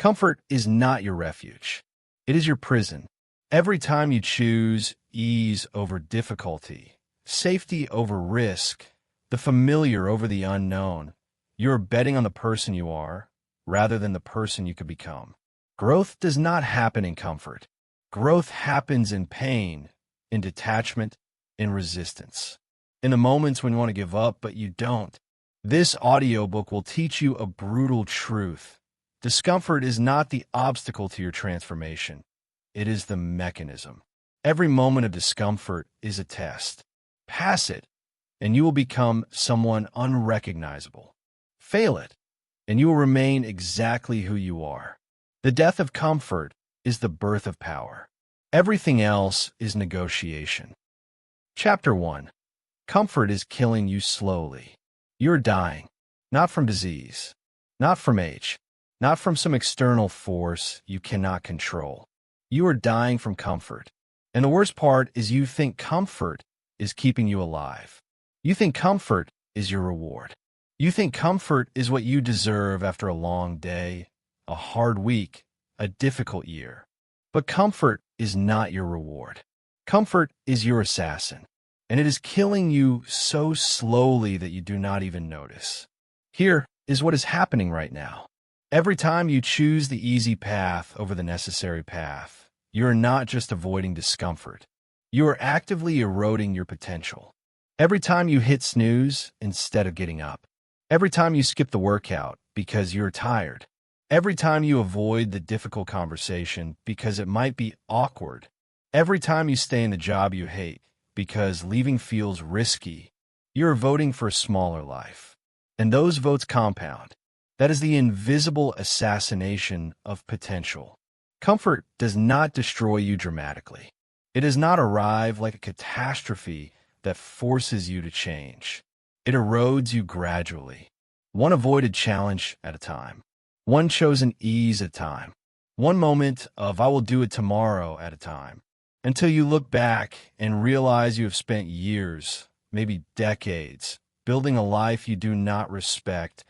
Comfort is not your refuge. It is your prison. Every time you choose ease over difficulty, safety over risk, the familiar over the unknown, you're betting on the person you are rather than the person you could become. Growth does not happen in comfort. Growth happens in pain, in detachment, in resistance. In the moments when you want to give up, but you don't. This audiobook will teach you a brutal truth. Discomfort is not the obstacle to your transformation. It is the mechanism. Every moment of discomfort is a test. Pass it, and you will become someone unrecognizable. Fail it, and you will remain exactly who you are. The death of comfort is the birth of power. Everything else is negotiation. Chapter 1. Comfort is killing you slowly. You're dying, not from disease, not from age, not from some external force you cannot control. You are dying from comfort. And the worst part is you think comfort is keeping you alive. You think comfort is your reward. You think comfort is what you deserve after a long day, a hard week, a difficult year. But comfort is not your reward. Comfort is your assassin, and it is killing you so slowly that you do not even notice. Here is what is happening right now. Every time you choose the easy path over the necessary path, you are not just avoiding discomfort. You are actively eroding your potential. Every time you hit snooze instead of getting up. Every time you skip the workout because you're tired. Every time you avoid the difficult conversation because it might be awkward. Every time you stay in the job you hate because leaving feels risky, you're voting for a smaller life. And those votes compound. That is the invisible assassination of potential. Comfort does not destroy you dramatically. It does not arrive like a catastrophe that forces you to change. It erodes you gradually, one avoided challenge at a time, one chosen ease at a time, one moment of I will do it tomorrow at a time, until you look back and realize you have spent years, maybe decades, building a life you do not respect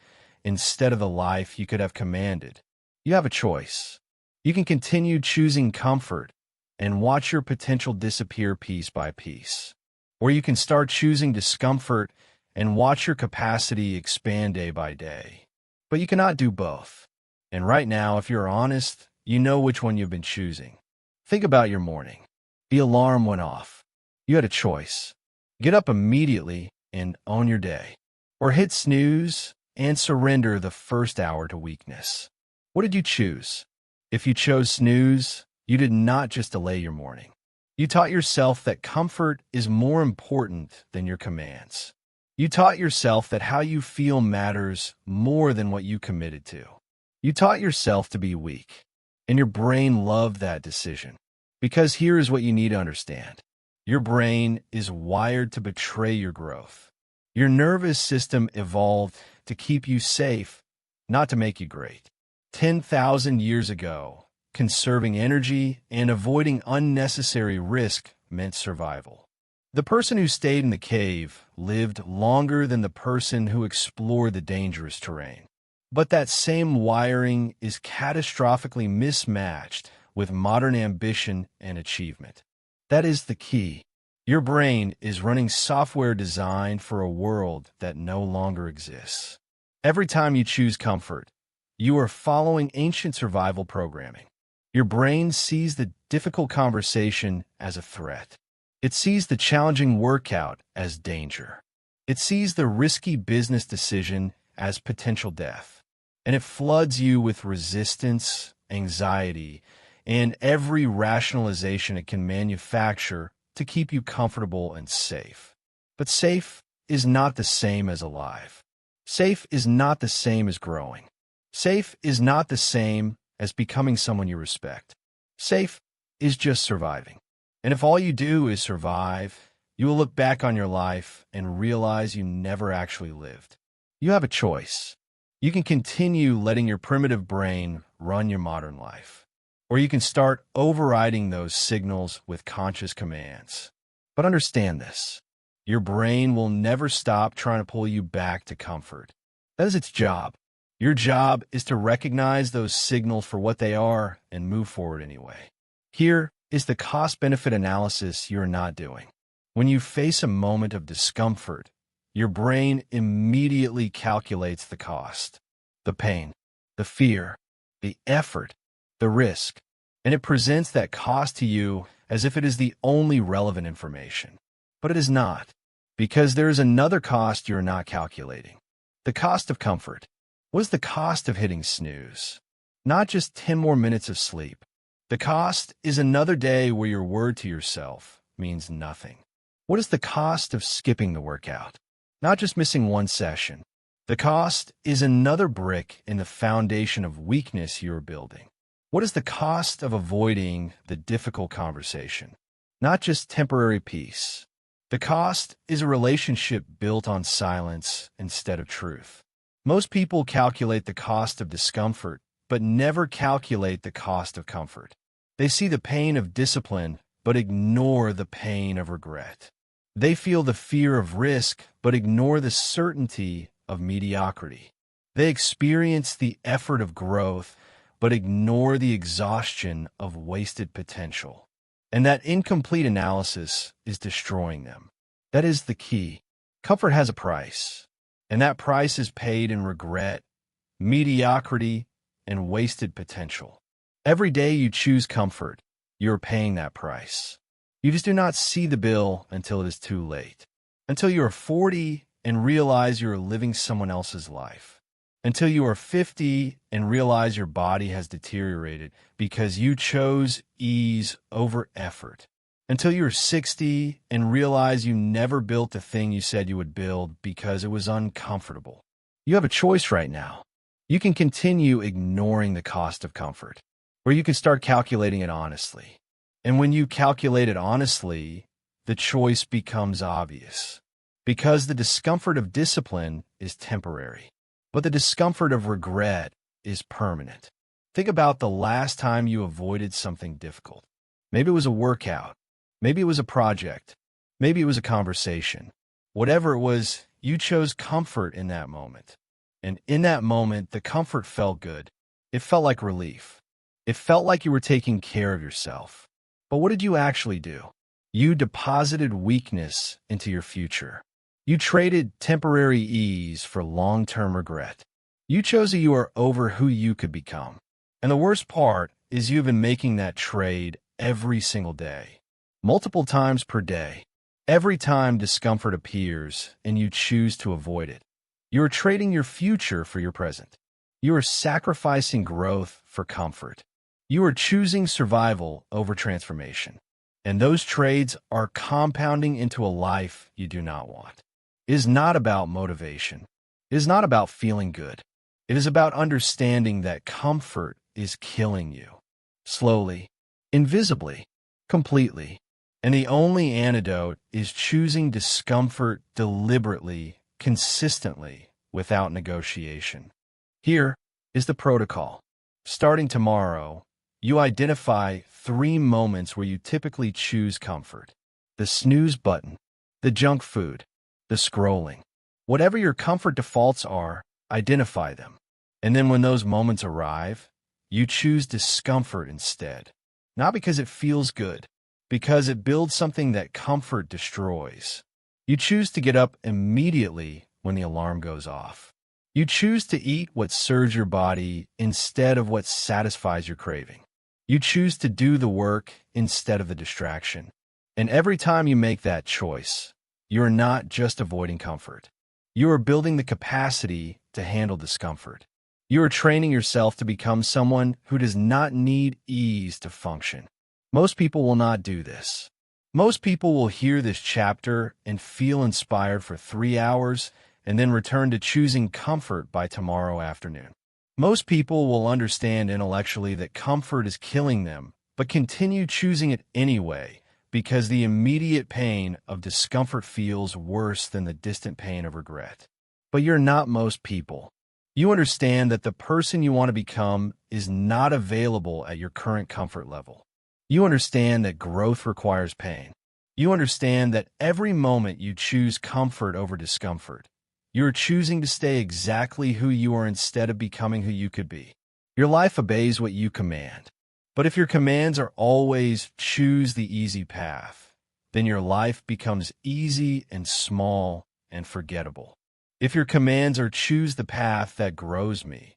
instead of the life you could have commanded. You have a choice. You can continue choosing comfort and watch your potential disappear piece by piece. Or you can start choosing discomfort and watch your capacity expand day by day. But you cannot do both. And right now, if you're honest, you know which one you've been choosing. Think about your morning. The alarm went off. You had a choice. Get up immediately and own your day. Or hit snooze and surrender the first hour to weakness. What did you choose? If you chose snooze, you did not just delay your morning. You taught yourself that comfort is more important than your commands. You taught yourself that how you feel matters more than what you committed to. You taught yourself to be weak, and your brain loved that decision. Because here is what you need to understand. Your brain is wired to betray your growth. Your nervous system evolved to keep you safe, not to make you great. 10,000 years ago, conserving energy and avoiding unnecessary risk meant survival. The person who stayed in the cave lived longer than the person who explored the dangerous terrain. But that same wiring is catastrophically mismatched with modern ambition and achievement. That is the key. Your brain is running software designed for a world that no longer exists. Every time you choose comfort, you are following ancient survival programming. Your brain sees the difficult conversation as a threat. It sees the challenging workout as danger. It sees the risky business decision as potential death. And it floods you with resistance, anxiety, and every rationalization it can manufacture to keep you comfortable and safe. But safe is not the same as alive. Safe is not the same as growing. Safe is not the same as becoming someone you respect. Safe is just surviving. And if all you do is survive, you will look back on your life and realize you never actually lived. You have a choice. You can continue letting your primitive brain run your modern life, or you can start overriding those signals with conscious commands. But understand this. Your brain will never stop trying to pull you back to comfort. That is its job. Your job is to recognize those signals for what they are and move forward anyway. Here is the cost-benefit analysis you're not doing. When you face a moment of discomfort, your brain immediately calculates the cost, the pain, the fear, the effort, the risk, and it presents that cost to you as if it is the only relevant information. But it is not, because there is another cost you're not calculating. The cost of comfort. What is the cost of hitting snooze? Not just 10 more minutes of sleep. The cost is another day where your word to yourself means nothing. What is the cost of skipping the workout? Not just missing one session. The cost is another brick in the foundation of weakness you're building. What is the cost of avoiding the difficult conversation? Not just temporary peace. The cost is a relationship built on silence instead of truth. Most people calculate the cost of discomfort, but never calculate the cost of comfort. They see the pain of discipline, but ignore the pain of regret. They feel the fear of risk, but ignore the certainty of mediocrity. They experience the effort of growth, but ignore the exhaustion of wasted potential. And that incomplete analysis is destroying them. That is the key. Comfort has a price, and that price is paid in regret, mediocrity, and wasted potential. Every day you choose comfort, you're paying that price. You just do not see the bill until it is too late. Until you are 40 and realize you are living someone else's life. Until you are 50 and realize your body has deteriorated because you chose ease over effort. Until you are 60 and realize you never built the thing you said you would build because it was uncomfortable. You have a choice right now. You can continue ignoring the cost of comfort, or you can start calculating it honestly. And when you calculate it honestly, the choice becomes obvious. Because the discomfort of discipline is temporary, but the discomfort of regret is permanent. Think about the last time you avoided something difficult. Maybe it was a workout. Maybe it was a project. Maybe it was a conversation. Whatever it was, you chose comfort in that moment. And in that moment, the comfort felt good. It felt like relief. It felt like you were taking care of yourself. But what did you actually do? You deposited weakness into your future. You traded temporary ease for long-term regret. You chose that you are over who you could become. And the worst part is you've been making that trade every single day, multiple times per day. Every time discomfort appears and you choose to avoid it, you are trading your future for your present. You are sacrificing growth for comfort. You are choosing survival over transformation. And those trades are compounding into a life you do not want. It is not about motivation. It is not about feeling good. It is about understanding that comfort is killing you. Slowly, invisibly, completely. And the only antidote is choosing discomfort deliberately, consistently, without negotiation. Here is the protocol. Starting tomorrow, you identify 3 moments where you typically choose comfort. The snooze button, the junk food, the scrolling. Whatever your comfort defaults are, identify them. And then when those moments arrive, you choose discomfort instead. Not because it feels good, because it builds something that comfort destroys. You choose to get up immediately when the alarm goes off. You choose to eat what serves your body instead of what satisfies your craving. You choose to do the work instead of the distraction. And every time you make that choice, you are not just avoiding comfort. You are building the capacity to handle discomfort. You are training yourself to become someone who does not need ease to function. Most people will not do this. Most people will hear this chapter and feel inspired for 3 hours and then return to choosing comfort by tomorrow afternoon. Most people will understand intellectually that comfort is killing them, but continue choosing it anyway because the immediate pain of discomfort feels worse than the distant pain of regret. But you're not most people. You understand that the person you want to become is not available at your current comfort level. You understand that growth requires pain. You understand that every moment you choose comfort over discomfort, You are choosing to stay exactly who you are instead of becoming who you could be. Your life obeys what you command. But if your commands are always choose the easy path, then your life becomes easy and small and forgettable. If your commands are choose the path that grows me,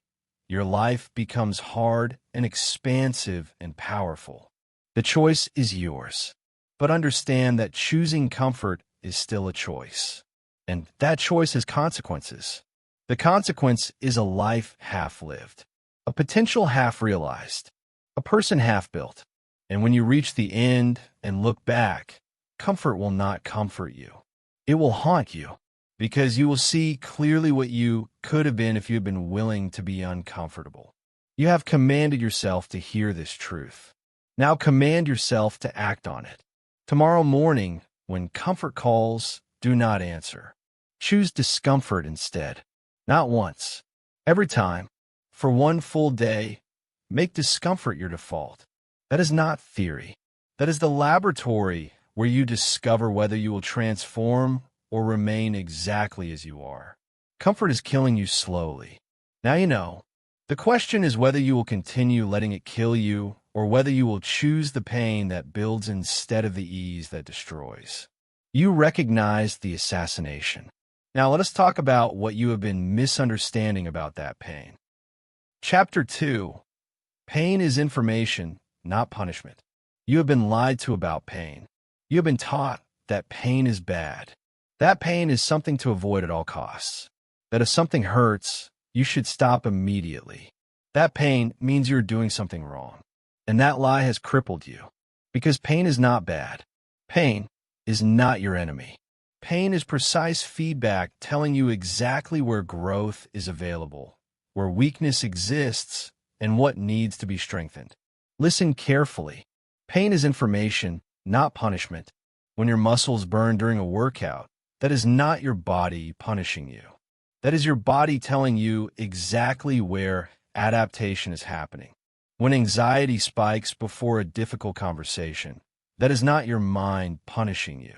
your life becomes hard and expansive and powerful. The choice is yours, but understand that choosing comfort is still a choice, and that choice has consequences. The consequence is a life half-lived, a potential half-realized, a person half-built. And when you reach the end and look back, comfort will not comfort you. It will haunt you, because you will see clearly what you could have been if you had been willing to be uncomfortable. You have commanded yourself to hear this truth. Now command yourself to act on it. Tomorrow morning, when comfort calls, do not answer. Choose discomfort instead. Not once. Every time. For one full day, make discomfort your default. That is not theory. That is the laboratory where you discover whether you will transform or remain exactly as you are. Comfort is killing you slowly. Now you know. The question is whether you will continue letting it kill you or whether you will choose the pain that builds instead of the ease that destroys. You recognize the assassination. Now let us talk about what you have been misunderstanding about that pain. Chapter 2. Pain is information, not punishment. You have been lied to about pain. You have been taught that pain is bad. That pain is something to avoid at all costs. That if something hurts, you should stop immediately. That pain means you're doing something wrong. And that lie has crippled you. Because pain is not bad. Pain is not your enemy. Pain is precise feedback telling you exactly where growth is available, where weakness exists, and what needs to be strengthened. Listen carefully. Pain is information, not punishment. When your muscles burn during a workout, that is not your body punishing you. That is your body telling you exactly where adaptation is happening. When anxiety spikes before a difficult conversation, that is not your mind punishing you.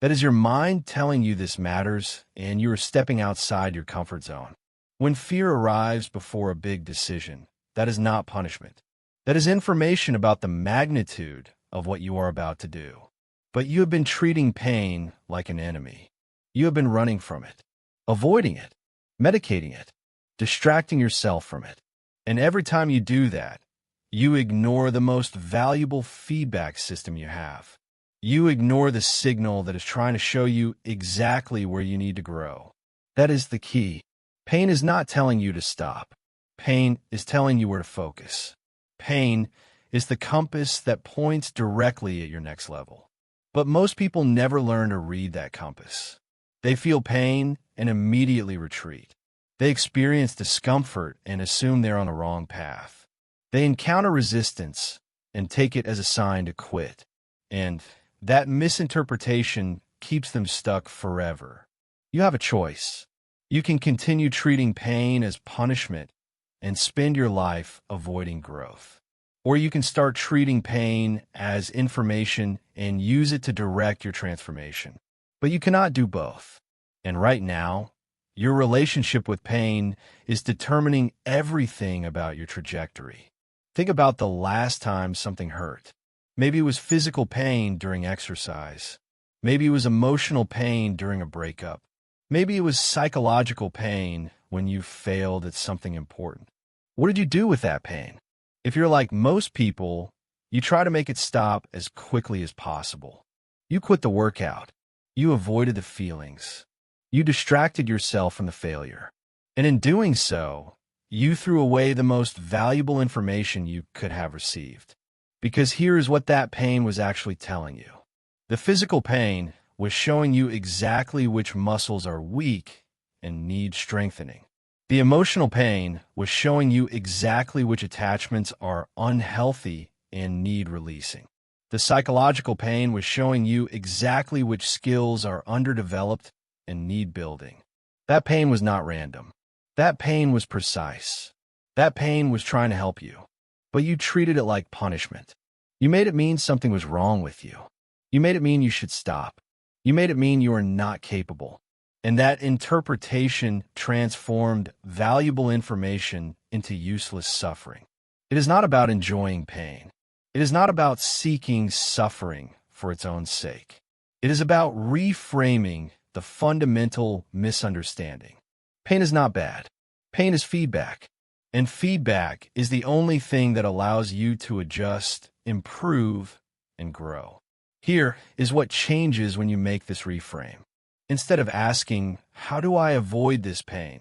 That is your mind telling you this matters and you are stepping outside your comfort zone. When fear arrives before a big decision, that is not punishment. That is information about the magnitude of what you are about to do. But you have been treating pain like an enemy. You have been running from it, avoiding it, medicating it, distracting yourself from it. And every time you do that, you ignore the most valuable feedback system you have. You ignore the signal that is trying to show you exactly where you need to grow. That is the key. Pain is not telling you to stop. Pain is telling you where to focus. Pain is the compass that points directly at your next level. But most people never learn to read that compass. They feel pain and immediately retreat. They experience discomfort and assume they're on the wrong path. They encounter resistance and take it as a sign to quit. And that misinterpretation keeps them stuck forever. You have a choice. You can continue treating pain as punishment and spend your life avoiding growth. Or you can start treating pain as information and use it to direct your transformation. But you cannot do both. And right now, your relationship with pain is determining everything about your trajectory. Think about the last time something hurt. Maybe it was physical pain during exercise. Maybe it was emotional pain during a breakup. Maybe it was psychological pain when you failed at something important. What did you do with that pain? If you're like most people, you try to make it stop as quickly as possible. You quit the workout. You avoided the feelings. You distracted yourself from the failure. And in doing so, you threw away the most valuable information you could have received. Because here is what that pain was actually telling you. The physical pain was showing you exactly which muscles are weak and need strengthening. The emotional pain was showing you exactly which attachments are unhealthy and need releasing. The psychological pain was showing you exactly which skills are underdeveloped and need building. That pain was not random. That pain was precise. That pain was trying to help you. But you treated it like punishment. You made it mean something was wrong with you. You made it mean you should stop. You made it mean you are not capable. And that interpretation transformed valuable information into useless suffering. It is not about enjoying pain. It is not about seeking suffering for its own sake. It is about reframing the fundamental misunderstanding. Pain is not bad. Pain is feedback. And feedback is the only thing that allows you to adjust, improve, and grow. Here is what changes when you make this reframe. Instead of asking, how do I avoid this pain?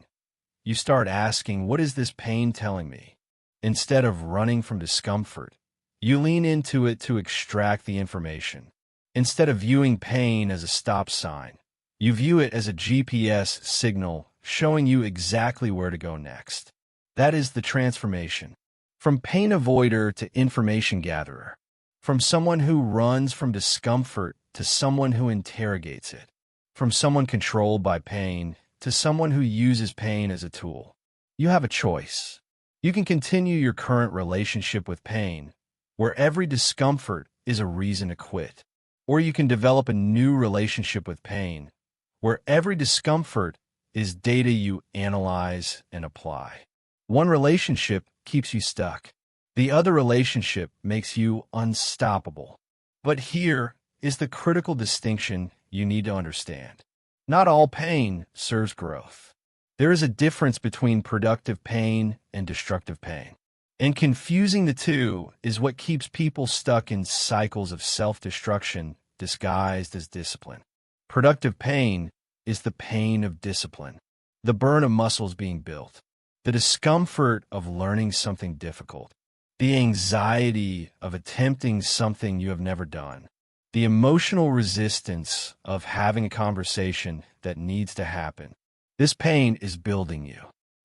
You start asking, what is this pain telling me? Instead of running from discomfort, you lean into it to extract the information. Instead of viewing pain as a stop sign, you view it as a GPS signal showing you exactly where to go next. That is the transformation. From pain avoider to information gatherer. From someone who runs from discomfort to someone who interrogates it. From someone controlled by pain to someone who uses pain as a tool. You have a choice. You can continue your current relationship with pain, where every discomfort is a reason to quit. Or you can develop a new relationship with pain, where every discomfort is data you analyze and apply. One relationship keeps you stuck. The other relationship makes you unstoppable. But here is the critical distinction you need to understand. Not all pain serves growth. There is a difference between productive pain and destructive pain. And confusing the two is what keeps people stuck in cycles of self-destruction disguised as discipline. Productive pain is the pain of discipline, the burn of muscles being built, the discomfort of learning something difficult, the anxiety of attempting something you have never done, the emotional resistance of having a conversation that needs to happen. This pain is building you.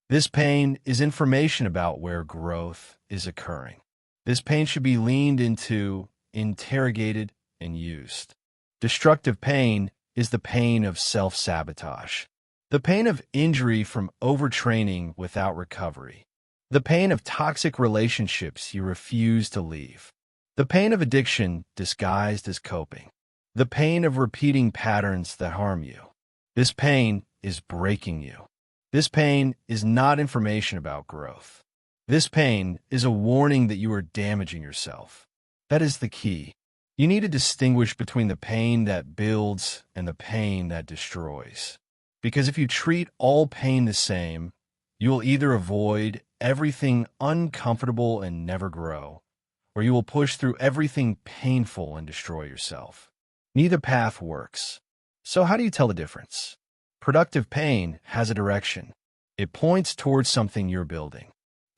This pain is information about where growth is occurring. This pain should be leaned into, interrogated, and used. Destructive pain is the pain of self-sabotage, the pain of injury from overtraining without recovery, the pain of toxic relationships you refuse to leave, the pain of addiction disguised as coping, the pain of repeating patterns that harm you. This pain is breaking you. This pain is not information about growth. This pain is a warning that you are damaging yourself. That is the key. You need to distinguish between the pain that builds and the pain that destroys. Because if you treat all pain the same, you will either avoid everything uncomfortable and never grow, or you will push through everything painful and destroy yourself. Neither path works. So how do you tell the difference? Productive pain has a direction. It points towards something you're building.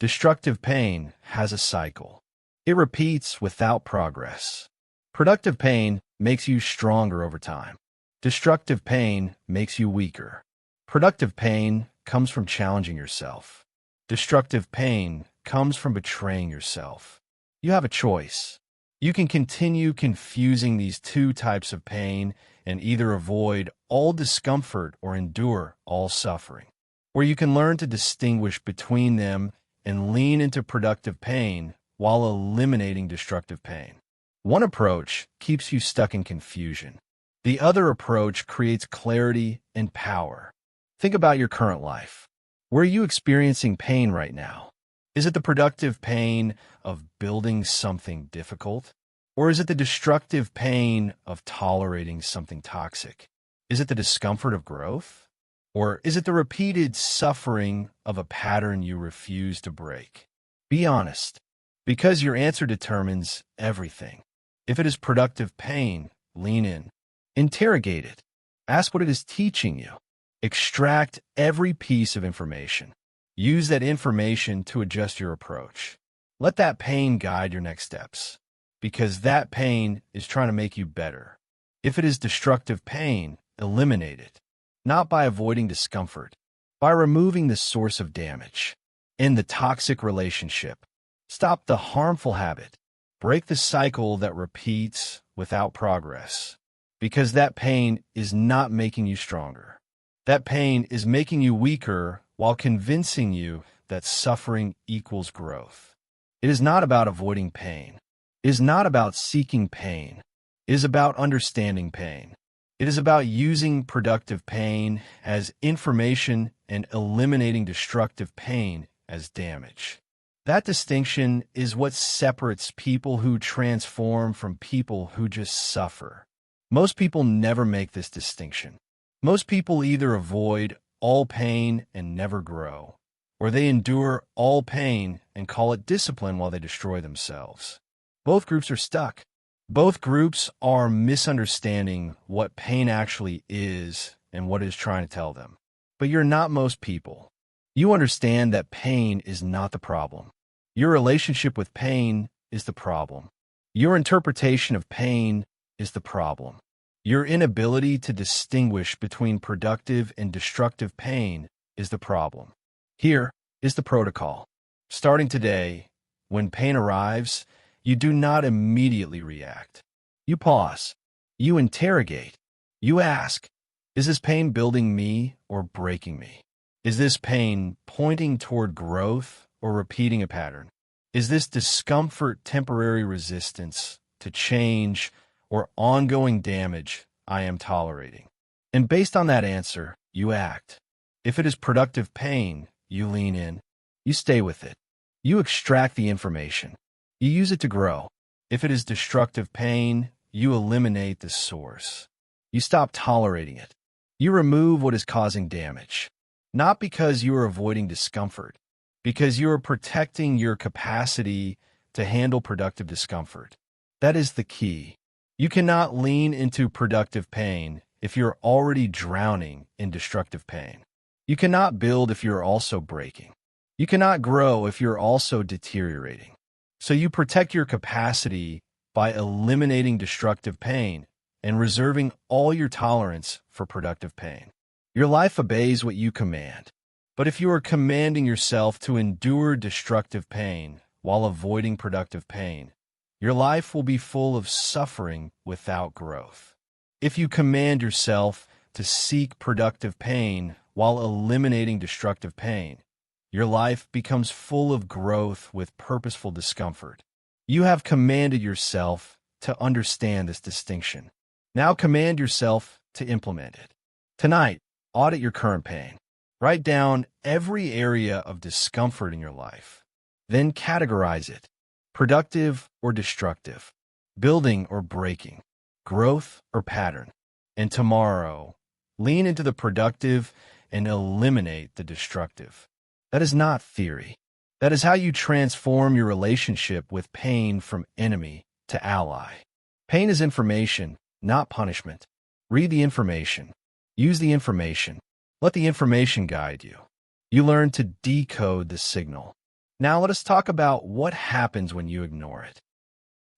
Destructive pain has a cycle. It repeats without progress. Productive pain makes you stronger over time. Destructive pain makes you weaker. Productive pain comes from challenging yourself. Destructive pain comes from betraying yourself. You have a choice. You can continue confusing these two types of pain and either avoid all discomfort or endure all suffering. Or you can learn to distinguish between them and lean into productive pain while eliminating destructive pain. One approach keeps you stuck in confusion. The other approach creates clarity and power. Think about your current life. Where are you experiencing pain right now? Is it the productive pain of building something difficult? Or is it the destructive pain of tolerating something toxic? Is it the discomfort of growth? Or is it the repeated suffering of a pattern you refuse to break? Be honest, because your answer determines everything. If it is productive pain, lean in. Interrogate it. Ask what it is teaching you. Extract every piece of information. Use that information to adjust your approach. Let that pain guide your next steps, because that pain is trying to make you better. If it is destructive pain, eliminate it, not by avoiding discomfort, by removing the source of damage. End the toxic relationship. Stop the harmful habit. Break the cycle that repeats without progress, because that pain is not making you stronger. That pain is making you weaker while convincing you that suffering equals growth. It is not about avoiding pain. It is not about seeking pain. It is about understanding pain. It is about using productive pain as information and eliminating destructive pain as damage. That distinction is what separates people who transform from people who just suffer. Most people never make this distinction. Most people either avoid all pain and never grow, or they endure all pain and call it discipline while they destroy themselves. Both groups are stuck. Both groups are misunderstanding what pain actually is and what it is trying to tell them. But you're not most people. You understand that pain is not the problem. Your relationship with pain is the problem. Your interpretation of pain is the problem. Your inability to distinguish between productive and destructive pain is the problem. Here is the protocol. Starting today, when pain arrives, you do not immediately react. You pause. You interrogate. You ask, is this pain building me or breaking me? Is this pain pointing toward growth or repeating a pattern? Is this discomfort temporary resistance to change or ongoing damage I am tolerating? And based on that answer, you act. If it is productive pain, you lean in. You stay with it. You extract the information. You use it to grow. If it is destructive pain, you eliminate the source. You stop tolerating it. You remove what is causing damage. Not because you are avoiding discomfort, because you are protecting your capacity to handle productive discomfort. That is the key. You cannot lean into productive pain if you're already drowning in destructive pain. You cannot build if you're also breaking. You cannot grow if you're also deteriorating. So you protect your capacity by eliminating destructive pain and reserving all your tolerance for productive pain. Your life obeys what you command. But if you are commanding yourself to endure destructive pain while avoiding productive pain, your life will be full of suffering without growth. If you command yourself to seek productive pain while eliminating destructive pain, your life becomes full of growth with purposeful discomfort. You have commanded yourself to understand this distinction. Now command yourself to implement it. Tonight, audit your current pain. Write down every area of discomfort in your life. Then categorize it: productive or destructive, building or breaking, growth or pattern. And tomorrow, lean into the productive and eliminate the destructive. That is not theory. That is how you transform your relationship with pain from enemy to ally. Pain is information, not punishment. Read the information. Use the information. Let the information guide you. You learn to decode the signal. Now let us talk about what happens when you ignore it.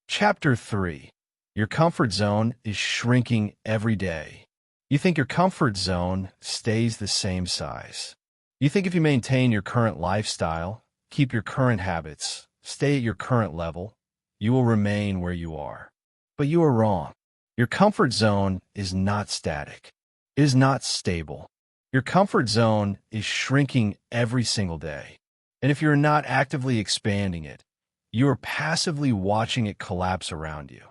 Chapter 3. Your comfort zone is shrinking every day. You think your comfort zone stays the same size. You think if you maintain your current lifestyle, keep your current habits, stay at your current level, you will remain where you are. But you are wrong. Your comfort zone is not static. It is not stable. Your comfort zone is shrinking every single day. And if you're not actively expanding it, you are passively watching it collapse around you.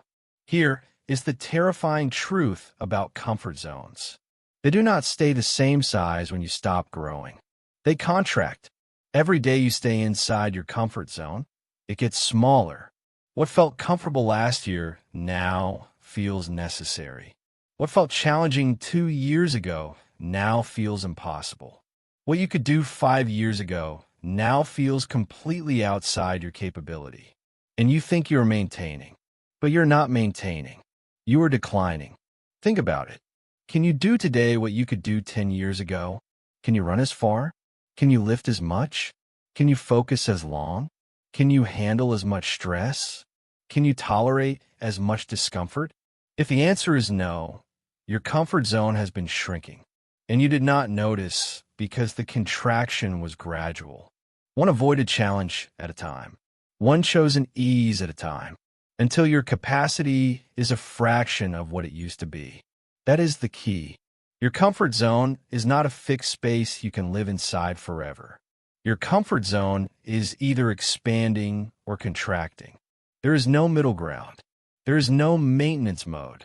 Here is the terrifying truth about comfort zones. They do not stay the same size when you stop growing. They contract. Every day you stay inside your comfort zone, it gets smaller. What felt comfortable last year now feels necessary. What felt challenging 2 years ago now feels impossible. What you could do 5 years ago now feels completely outside your capability. And you think you're maintaining, but you're not maintaining. You are declining. Think about it. Can you do today what you could do 10 years ago? Can you run as far? Can you lift as much? Can you focus as long? Can you handle as much stress? Can you tolerate as much discomfort? If the answer is no, your comfort zone has been shrinking, and you did not notice because the contraction was gradual. One avoided challenge at a time, one chosen ease at a time, until your capacity is a fraction of what it used to be. That is the key. Your comfort zone is not a fixed space you can live inside forever. Your comfort zone is either expanding or contracting. There is no middle ground. There is no maintenance mode.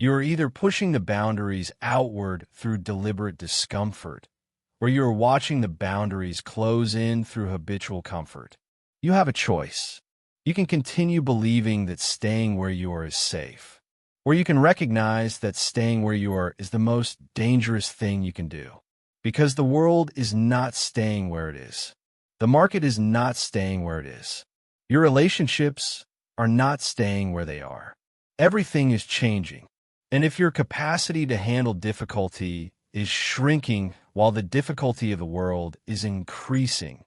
You are either pushing the boundaries outward through deliberate discomfort, or you are watching the boundaries close in through habitual comfort. You have a choice. You can continue believing that staying where you are is safe, or you can recognize that staying where you are is the most dangerous thing you can do. Because the world is not staying where it is. The market is not staying where it is. Your relationships are not staying where they are. Everything is changing. And if your capacity to handle difficulty is shrinking while the difficulty of the world is increasing,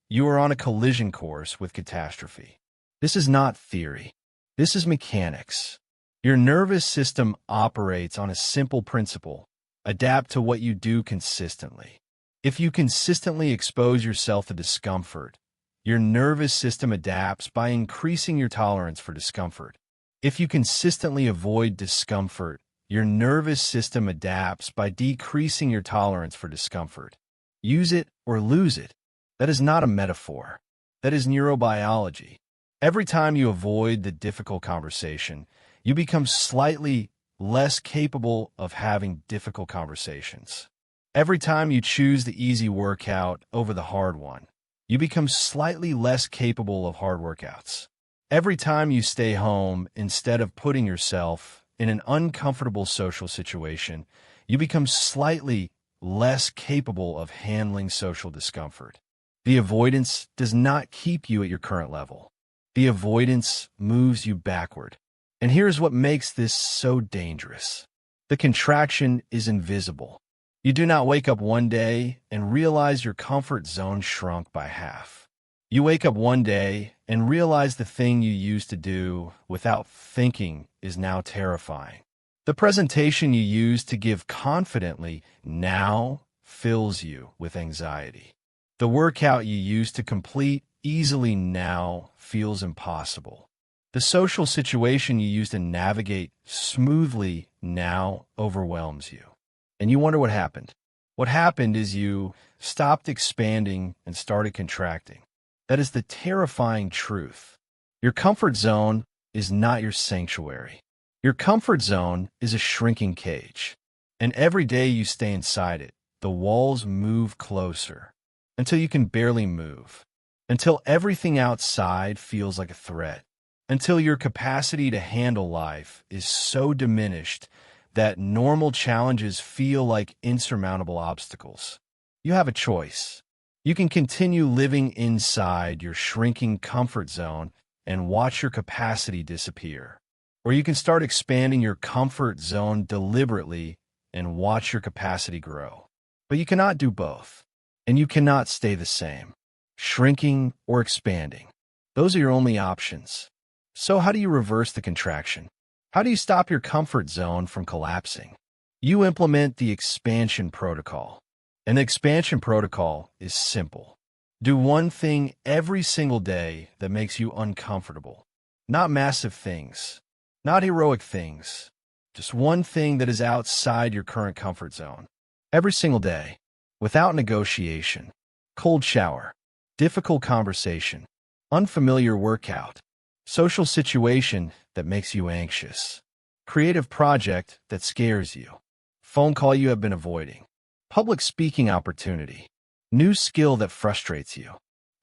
you are on a collision course with catastrophe. This is not theory. This is mechanics. Your nervous system operates on a simple principle: adapt to what you do consistently. If you consistently expose yourself to discomfort, your nervous system adapts by increasing your tolerance for discomfort. If you consistently avoid discomfort, your nervous system adapts by decreasing your tolerance for discomfort. Use it or lose it. That is not a metaphor. That is neurobiology. Every time you avoid the difficult conversation, you become slightly less capable of having difficult conversations. Every time you choose the easy workout over the hard one, you become slightly less capable of hard workouts. Every time you stay home instead of putting yourself in an uncomfortable social situation, you become slightly less capable of handling social discomfort. The avoidance does not keep you at your current level. The avoidance moves you backward. And here's what makes this so dangerous. The contraction is invisible. You do not wake up one day and realize your comfort zone shrunk by half. You wake up one day and realize the thing you used to do without thinking is now terrifying. The presentation you used to give confidently now fills you with anxiety. The workout you used to complete easily now feels impossible. The social situation you used to navigate smoothly now overwhelms you. And you wonder what happened. What happened is you stopped expanding and started contracting. That is the terrifying truth. Your comfort zone is not your sanctuary. Your comfort zone is a shrinking cage. And every day you stay inside it, the walls move closer until you can barely move, until everything outside feels like a threat, until your capacity to handle life is so diminished that normal challenges feel like insurmountable obstacles. You have a choice. You can continue living inside your shrinking comfort zone and watch your capacity disappear. Or you can start expanding your comfort zone deliberately and watch your capacity grow. But you cannot do both. And you cannot stay the same. Shrinking or expanding. Those are your only options. So how do you reverse the contraction? How do you stop your comfort zone from collapsing? You implement the expansion protocol. And the expansion protocol is simple. Do one thing every single day that makes you uncomfortable. Not massive things. Not heroic things. Just one thing that is outside your current comfort zone. Every single day. Without negotiation. Cold shower. Difficult conversation. Unfamiliar workout. Social situation that makes you anxious. Creative project that scares you. Phone call you have been avoiding. Public speaking opportunity. New skill that frustrates you.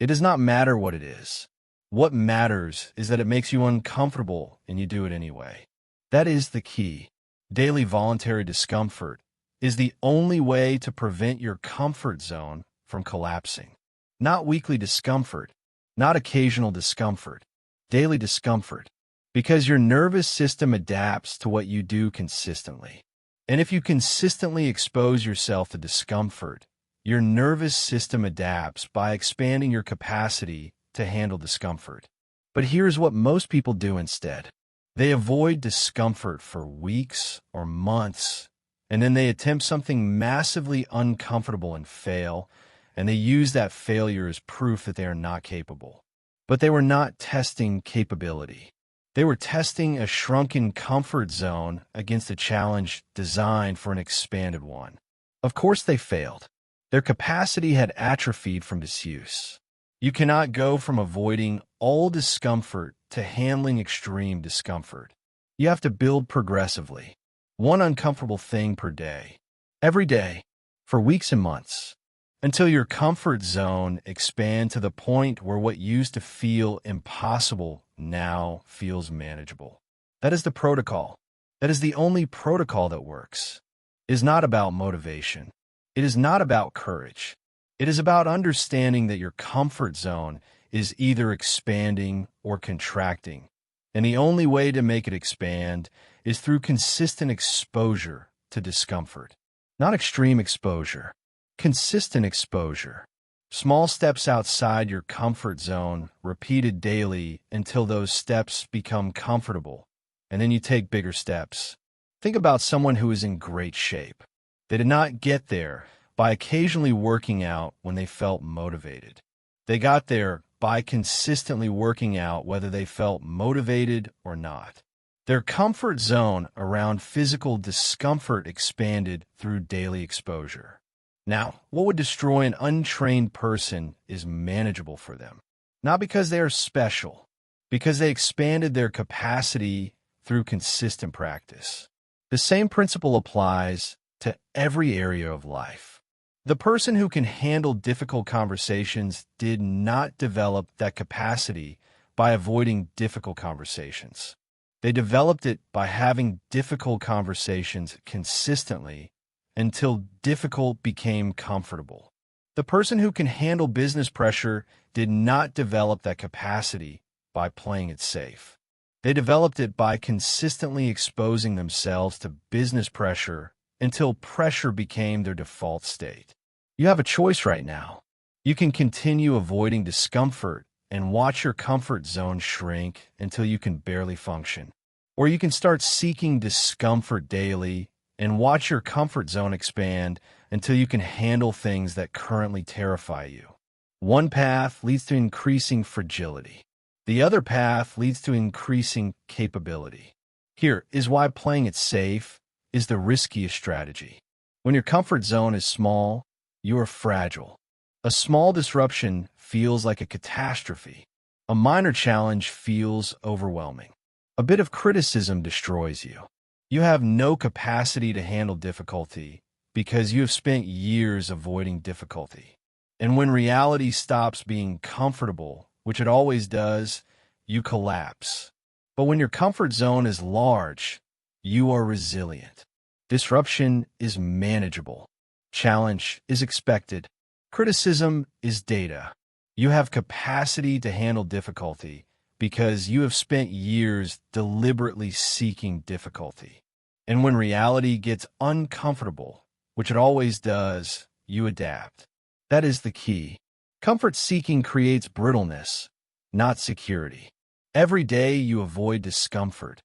It does not matter what it is. What matters is that it makes you uncomfortable and you do it anyway. That is the key. Daily voluntary discomfort is the only way to prevent your comfort zone from collapsing. Not weekly discomfort, not occasional discomfort, daily discomfort, because your nervous system adapts to what you do consistently. And if you consistently expose yourself to discomfort, your nervous system adapts by expanding your capacity to handle discomfort. But here's what most people do instead. They avoid discomfort for weeks or months, and then they attempt something massively uncomfortable and fail, and they use that failure as proof that they are not capable. But they were not testing capability. They were testing a shrunken comfort zone against a challenge designed for an expanded one. Of course they failed. Their capacity had atrophied from disuse. You cannot go from avoiding all discomfort to handling extreme discomfort. You have to build progressively. One uncomfortable thing per day. Every day. For weeks and months. Until your comfort zone expands to the point where what used to feel impossible now feels manageable. That is the protocol. That is the only protocol that works. It is not about motivation. It is not about courage. It is about understanding that your comfort zone is either expanding or contracting. And the only way to make it expand is through consistent exposure to discomfort. Not extreme exposure. Consistent exposure. Small steps outside your comfort zone, repeated daily until those steps become comfortable. And then you take bigger steps. Think about someone who is in great shape. They did not get there by occasionally working out when they felt motivated. They got there by consistently working out whether they felt motivated or not. Their comfort zone around physical discomfort expanded through daily exposure. Now, what would destroy an untrained person is manageable for them. Not because they are special, because they expanded their capacity through consistent practice. The same principle applies to every area of life. The person who can handle difficult conversations did not develop that capacity by avoiding difficult conversations. They developed it by having difficult conversations consistently until difficult became comfortable. The person who can handle business pressure did not develop that capacity by playing it safe. They developed it by consistently exposing themselves to business pressure until pressure became their default state. You have a choice right now. You can continue avoiding discomfort and watch your comfort zone shrink until you can barely function. Or you can start seeking discomfort daily and watch your comfort zone expand until you can handle things that currently terrify you. One path leads to increasing fragility. The other path leads to increasing capability. Here is why playing it safe is the riskiest strategy. When your comfort zone is small, you are fragile. A small disruption feels like a catastrophe. A minor challenge feels overwhelming. A bit of criticism destroys you. You have no capacity to handle difficulty because you have spent years avoiding difficulty. And when reality stops being comfortable, which it always does, you collapse. But when your comfort zone is large, you are resilient. Disruption is manageable. Challenge is expected. Criticism is data. You have capacity to handle difficulty because you have spent years deliberately seeking difficulty. And when reality gets uncomfortable, which it always does, you adapt. That is the key. Comfort seeking creates brittleness, not security. Every day you avoid discomfort,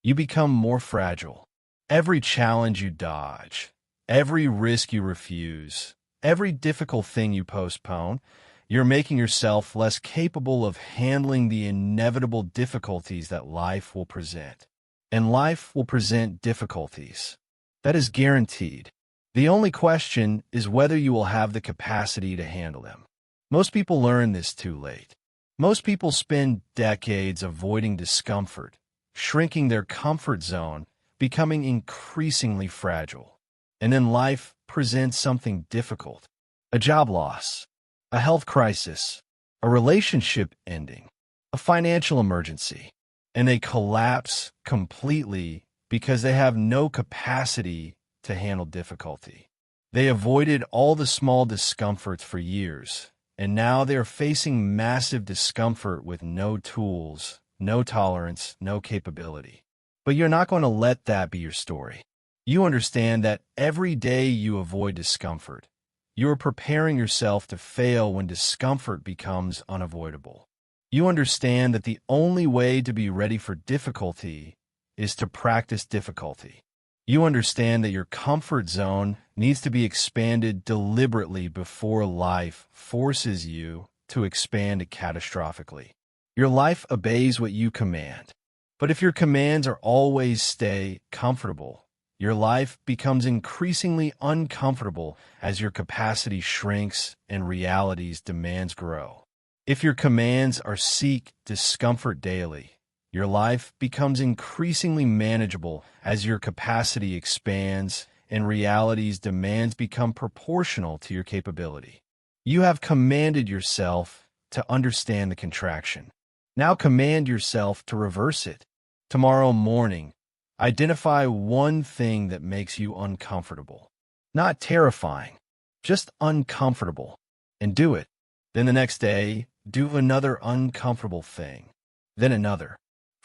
you become more fragile. Every challenge you dodge, every risk you refuse, every difficult thing you postpone, you're making yourself less capable of handling the inevitable difficulties that life will present. And life will present difficulties. That is guaranteed. The only question is whether you will have the capacity to handle them. Most people learn this too late. Most people spend decades avoiding discomfort, shrinking their comfort zone, becoming increasingly fragile. And then life presents something difficult. A job loss, a health crisis, a relationship ending, a financial emergency. And they collapse completely because they have no capacity to handle difficulty. They avoided all the small discomforts for years, and now they are facing massive discomfort with no tools, no tolerance, no capability. But you're not going to let that be your story. You understand that every day you avoid discomfort, you are preparing yourself to fail when discomfort becomes unavoidable. You understand that the only way to be ready for difficulty is to practice difficulty. You understand that your comfort zone needs to be expanded deliberately before life forces you to expand it catastrophically. Your life obeys what you command. But if your commands are always stay comfortable, your life becomes increasingly uncomfortable as your capacity shrinks and reality's demands grow. If your commands are seek discomfort daily, Your life becomes increasingly manageable as your capacity expands and reality's demands become proportional to your capability. You have commanded yourself to understand the contraction. Now command yourself to reverse it. Tomorrow morning, identify one thing that makes you uncomfortable. Not terrifying, just uncomfortable, and do it. Then the next day, do another uncomfortable thing, then another,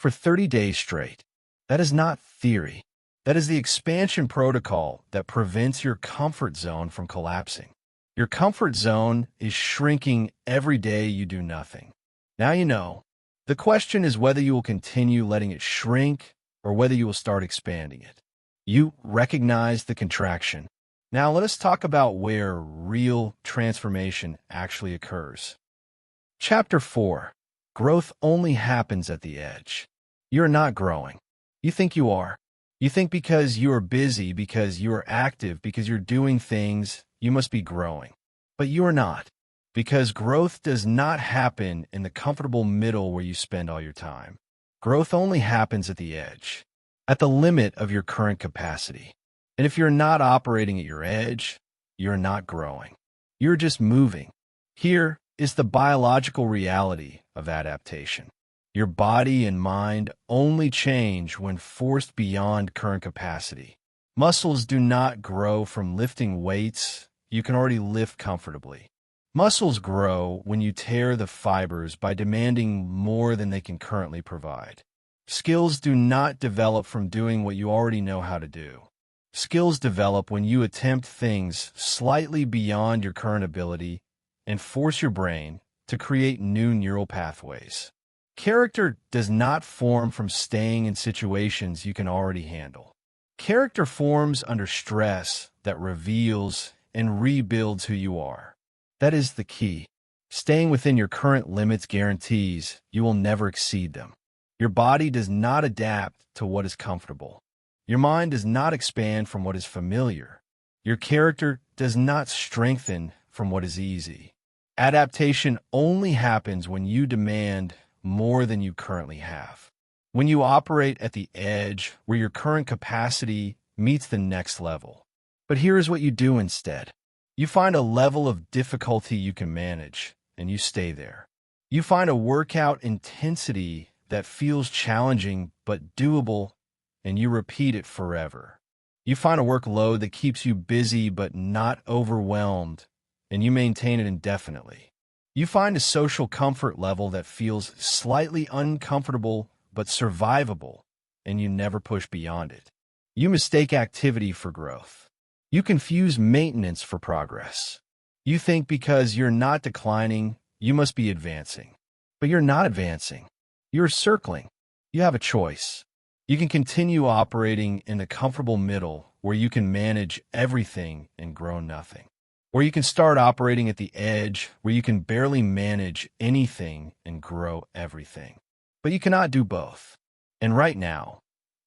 for 30 days straight. That is not theory. That is the expansion protocol that prevents your comfort zone from collapsing. Your comfort zone is shrinking every day you do nothing. Now you know. The question is whether you will continue letting it shrink or whether you will start expanding it. You recognize the contraction. Now let us talk about where real transformation actually occurs. Chapter 4. Growth only happens at the edge. You're not growing. You think you are. You think because you are busy, because you are active, because you're doing things, you must be growing. But you are not. Because growth does not happen in the comfortable middle where you spend all your time. Growth only happens at the edge, at the limit of your current capacity. And if you're not operating at your edge, you're not growing. You're just moving. Here is the biological reality of adaptation. Your body and mind only change when forced beyond current capacity. Muscles do not grow from lifting weights you can already lift comfortably. Muscles grow when you tear the fibers by demanding more than they can currently provide. Skills do not develop from doing what you already know how to do. Skills develop when you attempt things slightly beyond your current ability and force your brain to create new neural pathways. Character does not form from staying in situations you can already handle. Character forms under stress that reveals and rebuilds who you are. That is the key. Staying within your current limits guarantees you will never exceed them. Your body does not adapt to what is comfortable. Your mind does not expand from what is familiar. Your character does not strengthen from what is easy. Adaptation only happens when you demand more than you currently have. When you operate at the edge where your current capacity meets the next level. But here is what you do instead. You find a level of difficulty you can manage, and you stay there. You find a workout intensity that feels challenging but doable, and you repeat it forever. You find a workload that keeps you busy but not overwhelmed, and you maintain it indefinitely. You find a social comfort level that feels slightly uncomfortable but survivable, and you never push beyond it. You mistake activity for growth. You confuse maintenance for progress. You think because you're not declining, you must be advancing. But you're not advancing. You're circling. You have a choice. You can continue operating in the comfortable middle where you can manage everything and grow nothing. Or you can start operating at the edge where you can barely manage anything and grow everything. But you cannot do both. And right now,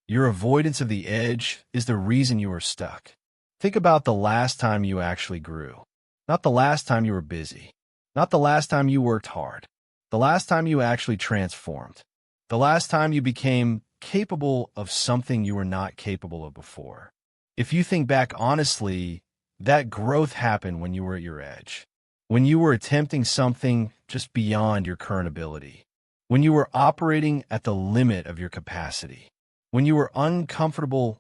your avoidance of the edge is the reason you are stuck. Think about the last time you actually grew. Not the last time you were busy. Not the last time you worked hard. The last time you actually transformed. The last time you became capable of something you were not capable of before. If you think back honestly, that growth happened when you were at your edge. When you were attempting something just beyond your current ability. When you were operating at the limit of your capacity. When you were uncomfortable,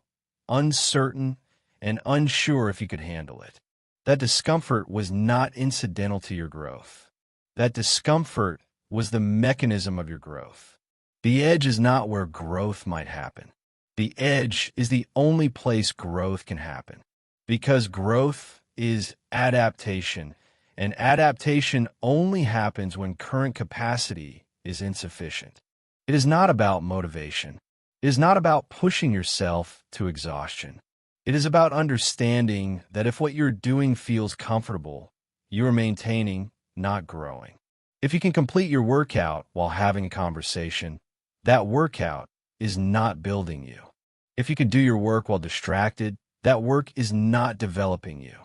uncertain, and unsure if you could handle it. That discomfort was not incidental to your growth. That discomfort was the mechanism of your growth. The edge is not where growth might happen. The edge is the only place growth can happen. Because growth is adaptation, and adaptation only happens when current capacity is insufficient. It is not about motivation. It is not about pushing yourself to exhaustion. It is about understanding that if what you're doing feels comfortable, you are maintaining, not growing. If you can complete your workout while having a conversation, that workout is not building you. If you can do your work while distracted, that work is not developing you.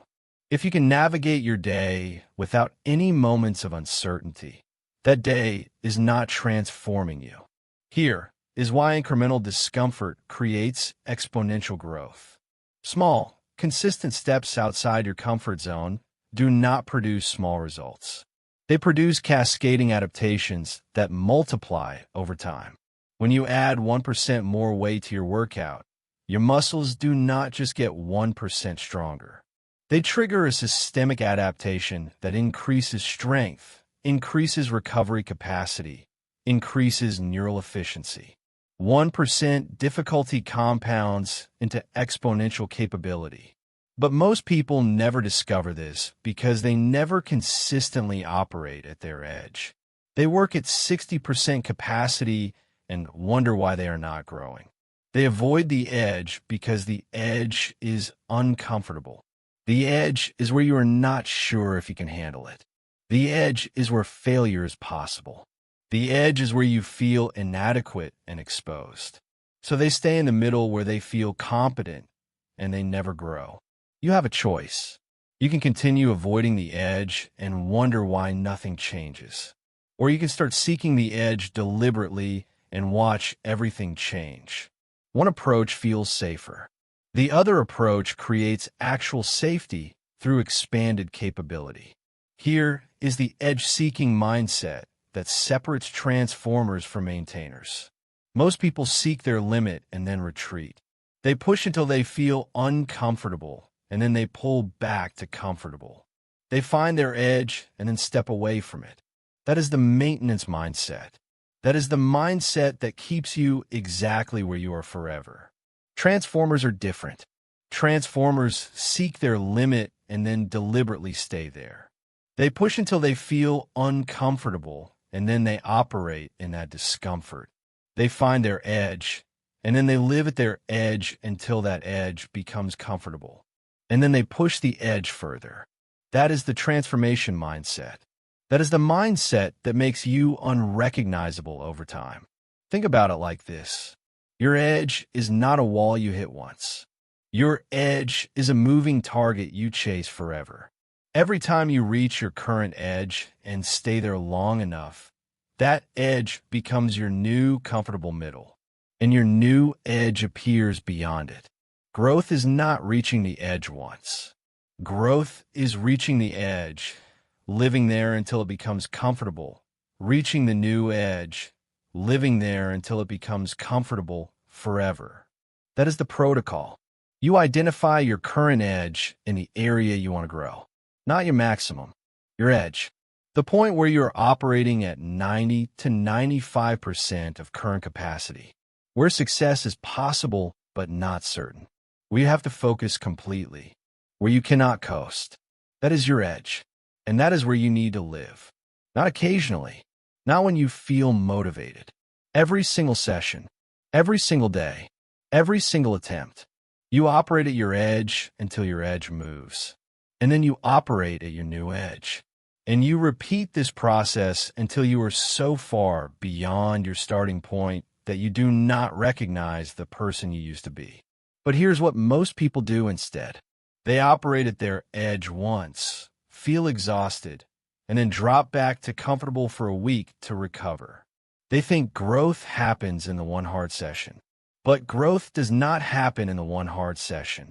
If you can navigate your day without any moments of uncertainty, that day is not transforming you. Here, is why incremental discomfort creates exponential growth. Small, consistent steps outside your comfort zone do not produce small results. They produce cascading adaptations that multiply over time. When you add 1% more weight to your workout, your muscles do not just get 1% stronger. They trigger a systemic adaptation that increases strength, increases recovery capacity, increases neural efficiency. 1% difficulty compounds into exponential capability. But most people never discover this because they never consistently operate at their edge. They work at 60% capacity and wonder why they are not growing. They avoid the edge because the edge is uncomfortable. The edge is where you are not sure if you can handle it. The edge is where failure is possible. The edge is where you feel inadequate and exposed. So they stay in the middle where they feel competent and they never grow. You have a choice. You can continue avoiding the edge and wonder why nothing changes. Or you can start seeking the edge deliberately and watch everything change. One approach feels safer. The other approach creates actual safety through expanded capability. Here is the edge-seeking mindset that separates transformers from maintainers. Most people seek their limit and then retreat. They push until they feel uncomfortable, and then they pull back to comfortable. They find their edge and then step away from it. That is the maintenance mindset. That is the mindset that keeps you exactly where you are forever. Transformers are different. Transformers seek their limit and then deliberately stay there. They push until they feel uncomfortable, and then they operate in that discomfort. They find their edge, and then they live at their edge until that edge becomes comfortable. And then they push the edge further. That is the transformation mindset. That is the mindset that makes you unrecognizable over time. Think about it like this. Your edge is not a wall you hit once. Your edge is a moving target you chase forever. Every time you reach your current edge and stay there long enough, that edge becomes your new comfortable middle, and your new edge appears beyond it. Growth is not reaching the edge once. Growth is reaching the edge, living there until it becomes comfortable, reaching the new edge, living there until it becomes comfortable forever. That is the protocol. You identify your current edge in the area you want to grow, not your maximum, your edge. The point where you're operating at 90 to 95% of current capacity, where success is possible but not certain, where you have to focus completely, where you cannot coast. That is your edge, and that is where you need to live. Not occasionally, not when you feel motivated. Every single session, every single day, every single attempt, you operate at your edge until your edge moves, and then you operate at your new edge. And you repeat this process until you are so far beyond your starting point that you do not recognize the person you used to be. But here's what most people do instead. They operate at their edge once, feel exhausted, and then drop back to comfortable for a week to recover. They think growth happens in the one hard session. But growth does not happen in the one hard session.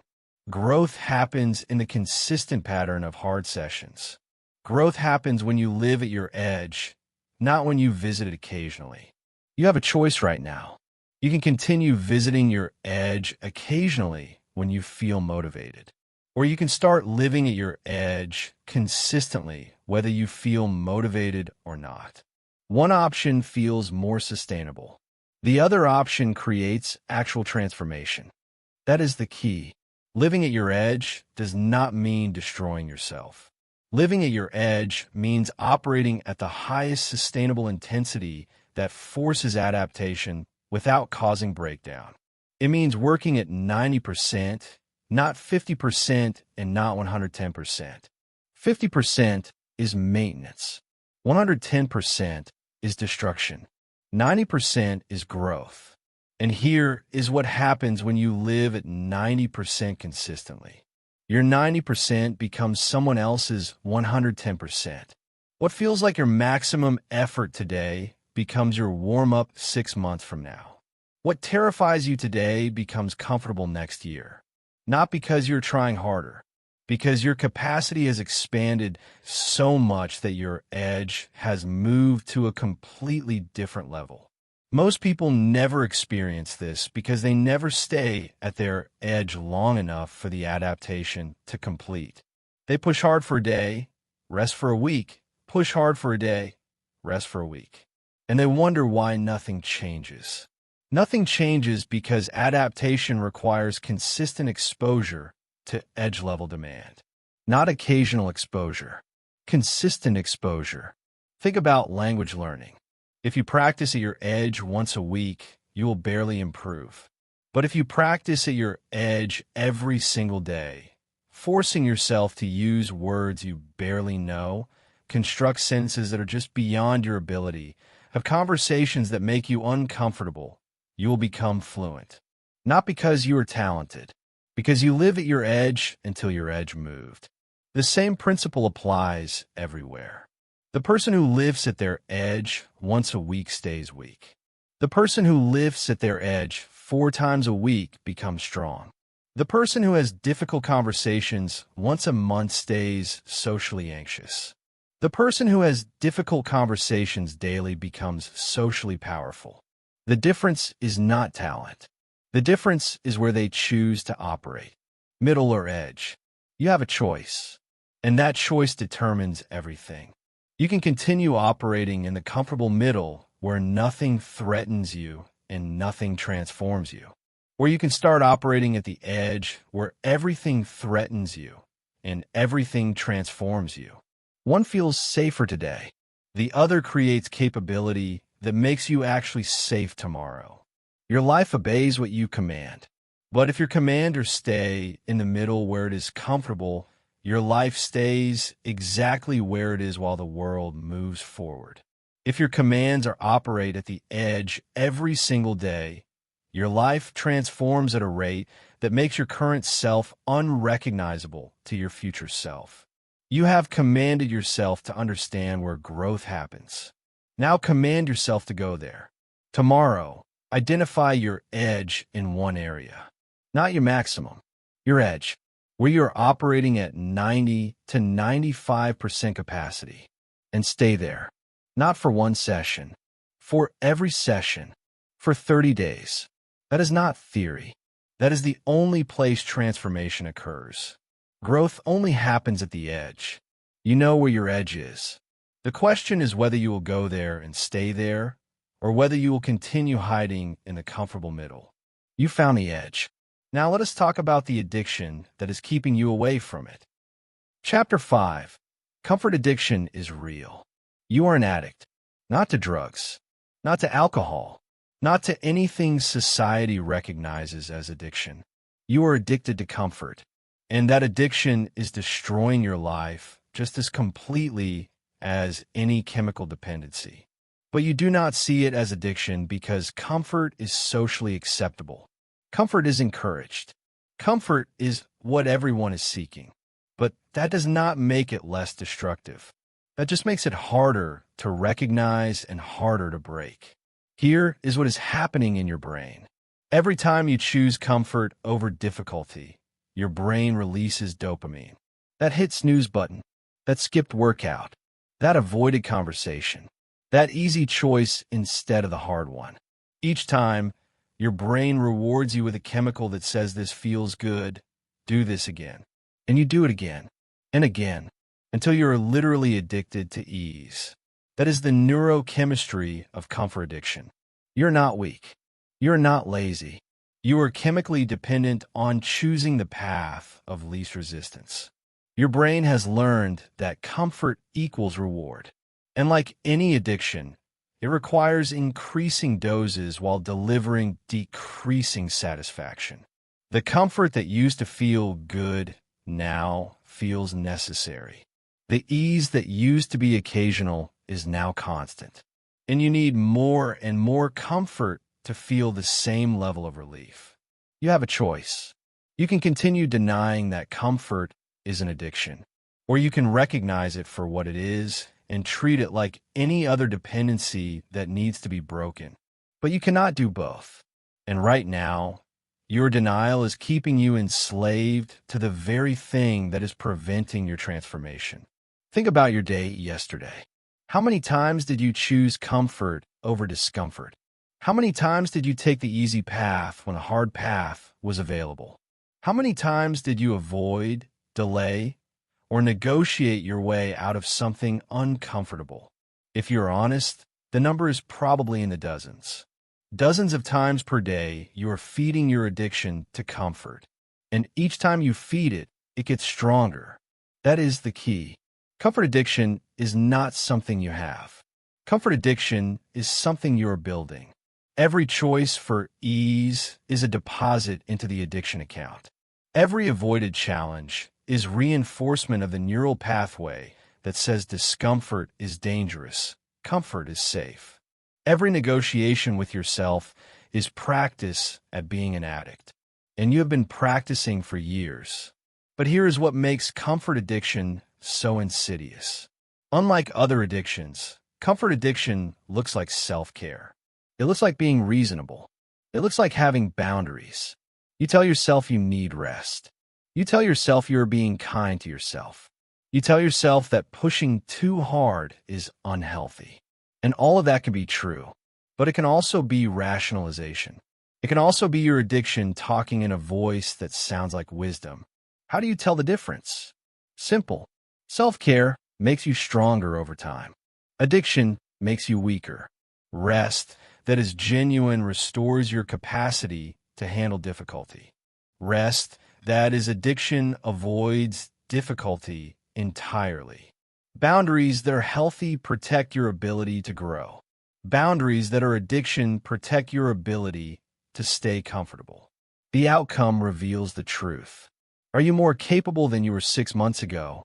Growth happens in the consistent pattern of hard sessions. Growth happens when you live at your edge, not when you visit it occasionally. You have a choice right now. You can continue visiting your edge occasionally when you feel motivated. Or you can start living at your edge consistently, whether you feel motivated or not. One option feels more sustainable. The other option creates actual transformation. That is the key. Living at your edge does not mean destroying yourself. Living at your edge means operating at the highest sustainable intensity that forces adaptation without causing breakdown. It means working at 90%, not 50% and not 110%. 50% is maintenance. 110% is destruction. 90% is growth. And here is what happens when you live at 90% consistently. Your 90% becomes someone else's 110%. What feels like your maximum effort today becomes your warm-up 6 months from now. What terrifies you today becomes comfortable next year. Not because you're trying harder, because your capacity has expanded so much that your edge has moved to a completely different level. Most people never experience this because they never stay at their edge long enough for the adaptation to complete. They push hard for a day, rest for a week, push hard for a day, rest for a week. And they wonder why nothing changes. Nothing changes because adaptation requires consistent exposure to edge-level demand. Not occasional exposure, consistent exposure. Think about language learning. If you practice at your edge once a week, you will barely improve. But if you practice at your edge every single day, forcing yourself to use words you barely know, construct sentences that are just beyond your ability, have conversations that make you uncomfortable, you will become fluent. Not because you are talented, because you live at your edge until your edge moved. The same principle applies everywhere. The person who lives at their edge once a week stays weak. The person who lives at their edge 4 times a week becomes strong. The person who has difficult conversations once a month stays socially anxious. The person who has difficult conversations daily becomes socially powerful. The difference is not talent. The difference is where they choose to operate. Middle or edge. You have a choice, and that choice determines everything. You can continue operating in the comfortable middle where nothing threatens you and nothing transforms you. Or you can start operating at the edge where everything threatens you and everything transforms you. One feels safer today. The other creates capability that makes you actually safe tomorrow. Your life obeys what you command. But if your commanders stay in the middle where it is comfortable, your life stays exactly where it is while the world moves forward. If your commands are operate at the edge every single day, your life transforms at a rate that makes your current self unrecognizable to your future self. You have commanded yourself to understand where growth happens. Now command yourself to go there. Tomorrow, identify your edge in one area. Not your maximum, your edge, where you are operating at 90 to 95% capacity. And stay there. Not for one session, for every session, for 30 days. That is not theory. That is the only place transformation occurs. Growth only happens at the edge. You know where your edge is. The question is whether you will go there and stay there, or whether you will continue hiding in the comfortable middle. You found the edge. Now let us talk about the addiction that is keeping you away from it. Chapter 5. Comfort addiction is real. You are an addict, not to drugs, not to alcohol, not to anything society recognizes as addiction. You are addicted to comfort, and that addiction is destroying your life just as completely as any chemical dependency. But you do not see it as addiction because comfort is socially acceptable. Comfort is encouraged. Comfort is what everyone is seeking. But that does not make it less destructive. That just makes it harder to recognize and harder to break. Here is what is happening in your brain. Every time you choose comfort over difficulty, your brain releases dopamine. That hit snooze button, that skipped workout, that avoided conversation, that easy choice instead of the hard one. Each time, your brain rewards you with a chemical that says this feels good, do this again. And you do it again and again until you are literally addicted to ease. That is the neurochemistry of comfort addiction. You're not weak. You're not lazy. You are chemically dependent on choosing the path of least resistance. Your brain has learned that comfort equals reward. And like any addiction, it requires increasing doses while delivering decreasing satisfaction. The comfort that used to feel good now feels necessary. The ease that used to be occasional is now constant. And you need more and more comfort to feel the same level of relief. You have a choice. You can continue denying that comfort is an addiction, or you can recognize it for what it is and treat it like any other dependency that needs to be broken. But you cannot do both. And right now, your denial is keeping you enslaved to the very thing that is preventing your transformation. Think about your day yesterday. How many times did you choose comfort over discomfort? How many times did you take the easy path when a hard path was available? How many times did you avoid, delay, or negotiate your way out of something uncomfortable? If you're honest, the number is probably in the dozens. Dozens of times per day, you are feeding your addiction to comfort. And each time you feed it, it gets stronger. That is the key. Comfort addiction is not something you have. Comfort addiction is something you are building. Every choice for ease is a deposit into the addiction account. Every avoided challenge is reinforcement of the neural pathway that says discomfort is dangerous, comfort is safe. Every negotiation with yourself is practice at being an addict, and you have been practicing for years. But here is what makes comfort addiction so insidious. Unlike other addictions, comfort addiction looks like self-care. It looks like being reasonable. It looks like having boundaries. You tell yourself you need rest. You tell yourself you are being kind to yourself. You tell yourself that pushing too hard is unhealthy. And all of that can be true, but it can also be rationalization. It can also be your addiction talking in a voice that sounds like wisdom. How do you tell the difference? Simple. Self-care makes you stronger over time. Addiction makes you weaker. Rest that is genuine restores your capacity to handle difficulty. Rest that is addiction avoids difficulty entirely. Boundaries that are healthy protect your ability to grow. Boundaries that are addiction protect your ability to stay comfortable. The outcome reveals the truth. Are you more capable than you were 6 months ago,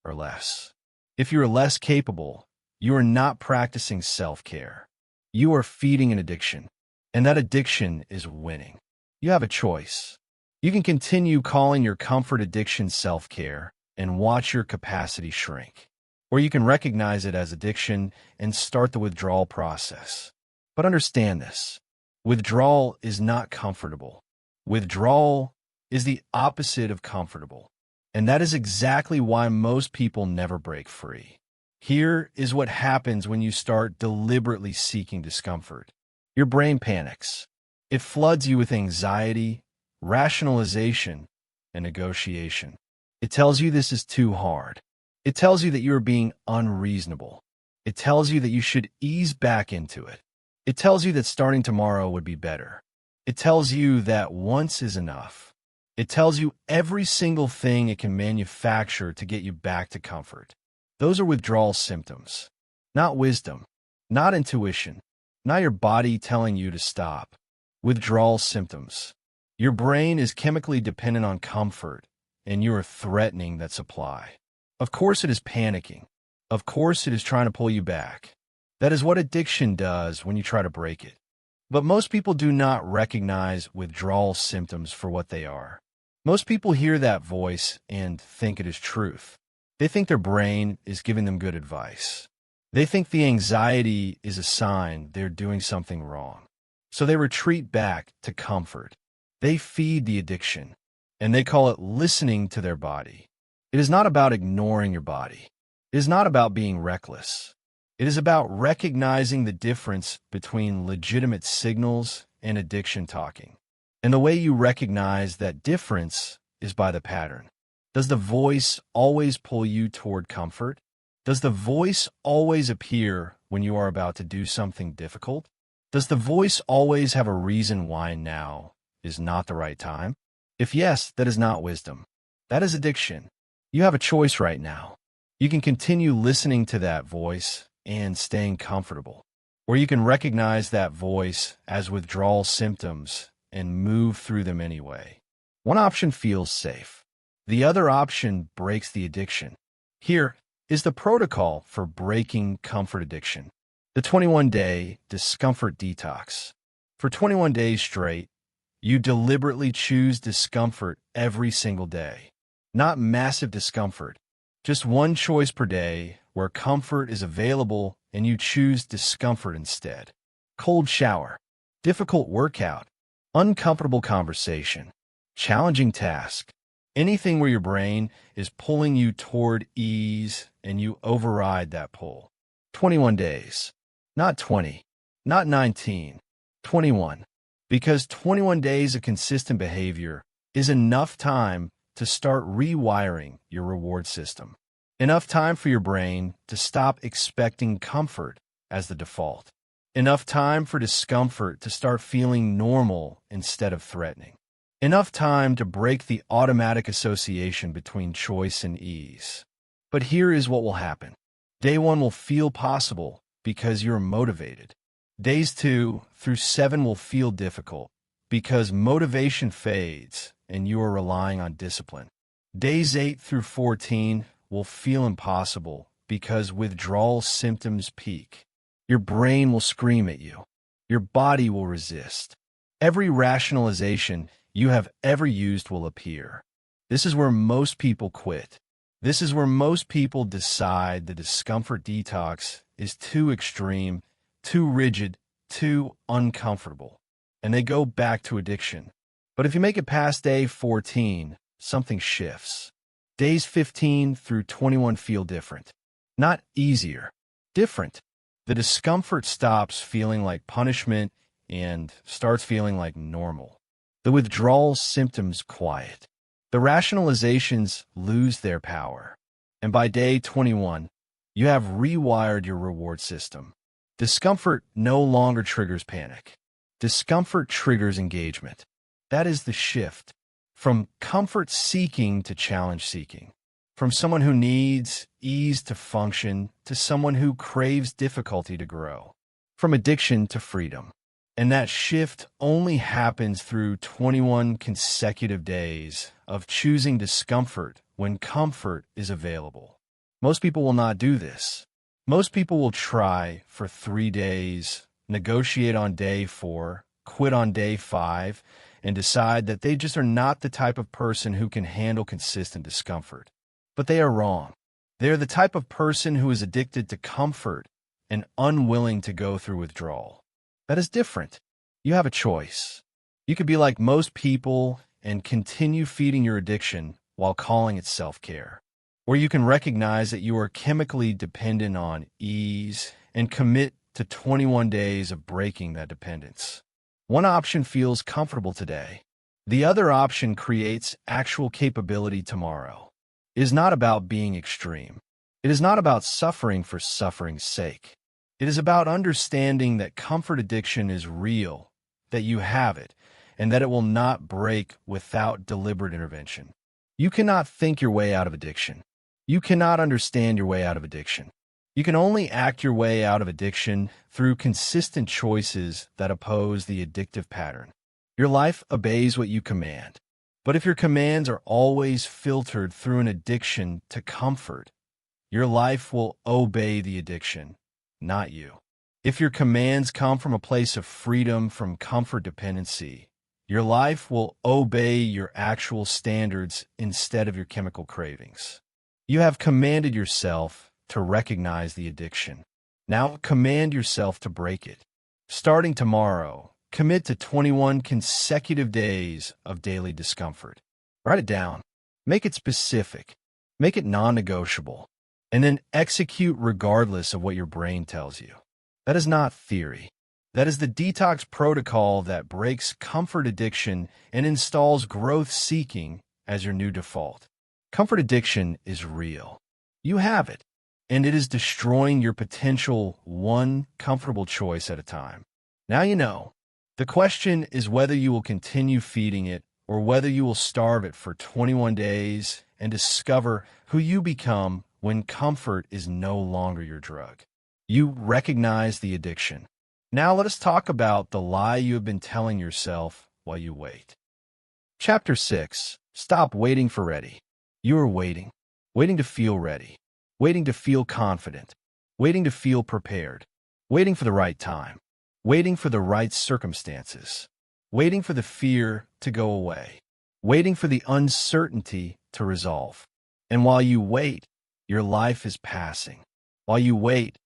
or less? If you are less capable, you are not practicing self-care. You are feeding an addiction, and that addiction is winning. You have a choice. You can continue calling your comfort addiction self-care and watch your capacity shrink. Or you can recognize it as addiction and start the withdrawal process. But understand this. Withdrawal is not comfortable. Withdrawal is the opposite of comfortable. And that is exactly why most people never break free. Here is what happens when you start deliberately seeking discomfort. Your brain panics. It floods you with anxiety, rationalization, and negotiation. It tells you this is too hard. It tells you that you are being unreasonable. It tells you that you should ease back into it. It tells you that starting tomorrow would be better. It tells you that once is enough. It tells you every single thing it can manufacture to get you back to comfort. Those are withdrawal symptoms, not wisdom, not intuition, not your body telling you to stop. Withdrawal symptoms. Your brain is chemically dependent on comfort, and you are threatening that supply. Of course it is panicking. Of course it is trying to pull you back. That is what addiction does when you try to break it. But most people do not recognize withdrawal symptoms for what they are. Most people hear that voice and think it is truth. They think their brain is giving them good advice. They think the anxiety is a sign they're doing something wrong. So they retreat back to comfort. They feed the addiction, and they call it listening to their body. It is not about ignoring your body. It is not about being reckless. It is about recognizing the difference between legitimate signals and addiction talking. And the way you recognize that difference is by the pattern. Does the voice always pull you toward comfort? Does the voice always appear when you are about to do something difficult? Does the voice always have a reason why now is not the right time? If yes, that is not wisdom. That is addiction. You have a choice right now. You can continue listening to that voice and staying comfortable, or you can recognize that voice as withdrawal symptoms and move through them anyway. One option feels safe. The other option breaks the addiction. Here is the protocol for breaking comfort addiction. The 21-day discomfort detox. For 21 days straight, you deliberately choose discomfort every single day. Not massive discomfort, just one choice per day where comfort is available and you choose discomfort instead. Cold shower, difficult workout, Uncomfortable conversation, challenging task, anything where your brain is pulling you toward ease and you override that pull. 21 days, not 20, not 19, 21. Because 21 days of consistent behavior is enough time to start rewiring your reward system. Enough time for your brain to stop expecting comfort as the default. Enough time for discomfort to start feeling normal instead of threatening. Enough time to break the automatic association between choice and ease. But here is what will happen. Day 1 will feel possible because you're motivated. Days 2 through 7 will feel difficult because motivation fades and you are relying on discipline. Days 8 through 14 will feel impossible because withdrawal symptoms peak. Your brain will scream at you. Your body will resist. Every rationalization you have ever used will appear. This is where most people quit. This is where most people decide the discomfort detox is too extreme, too rigid, too uncomfortable, and they go back to addiction. But if you make it past day 14, something shifts. Days 15 through 21 feel different. Not easier, different. The discomfort stops feeling like punishment and starts feeling like normal. The withdrawal symptoms quiet. The rationalizations lose their power. And by day 21, you have rewired your reward system. Discomfort no longer triggers panic. Discomfort triggers engagement. That is the shift. From comfort-seeking to challenge-seeking. From someone who needs ease to function to someone who craves difficulty to grow. From addiction to freedom. And that shift only happens through 21 consecutive days of choosing discomfort when comfort is available. Most people will not do this. Most people will try for 3 days, negotiate on day 4, quit on day 5, and decide that they just are not the type of person who can handle consistent discomfort. But they are wrong. They are the type of person who is addicted to comfort and unwilling to go through withdrawal. That is different. You have a choice. You could be like most people and continue feeding your addiction while calling it self-care. Or you can recognize that you are chemically dependent on ease and commit to 21 days of breaking that dependence. One option feels comfortable today. The other option creates actual capability tomorrow. It is not about being extreme. It is not about suffering for suffering's sake. It is about understanding that comfort addiction is real, that you have it, and that it will not break without deliberate intervention. You cannot think your way out of addiction. You cannot understand your way out of addiction. You can only act your way out of addiction through consistent choices that oppose the addictive pattern. Your life obeys what you command. But if your commands are always filtered through an addiction to comfort, your life will obey the addiction, not you. If your commands come from a place of freedom from comfort dependency, your life will obey your actual standards instead of your chemical cravings. You have commanded yourself to recognize the addiction. Now command yourself to break it. Starting tomorrow, commit to 21 consecutive days of daily discomfort. Write it down. Make it specific. Make it non-negotiable. And then execute regardless of what your brain tells you. That is not theory. That is the detox protocol that breaks comfort addiction and installs growth-seeking as your new default. Comfort addiction is real. You have it, and it is destroying your potential one comfortable choice at a time. Now you know. The question is whether you will continue feeding it or whether you will starve it for 21 days and discover who you become when comfort is no longer your drug. You recognize the addiction. Now let us talk about the lie you have been telling yourself while you wait. Chapter 6. Stop waiting for ready. You are waiting. Waiting to feel ready. Waiting to feel confident. Waiting to feel prepared. Waiting for the right time. Waiting for the right circumstances. Waiting for the fear to go away. Waiting for the uncertainty to resolve. And while you wait, your life is passing. While you wait,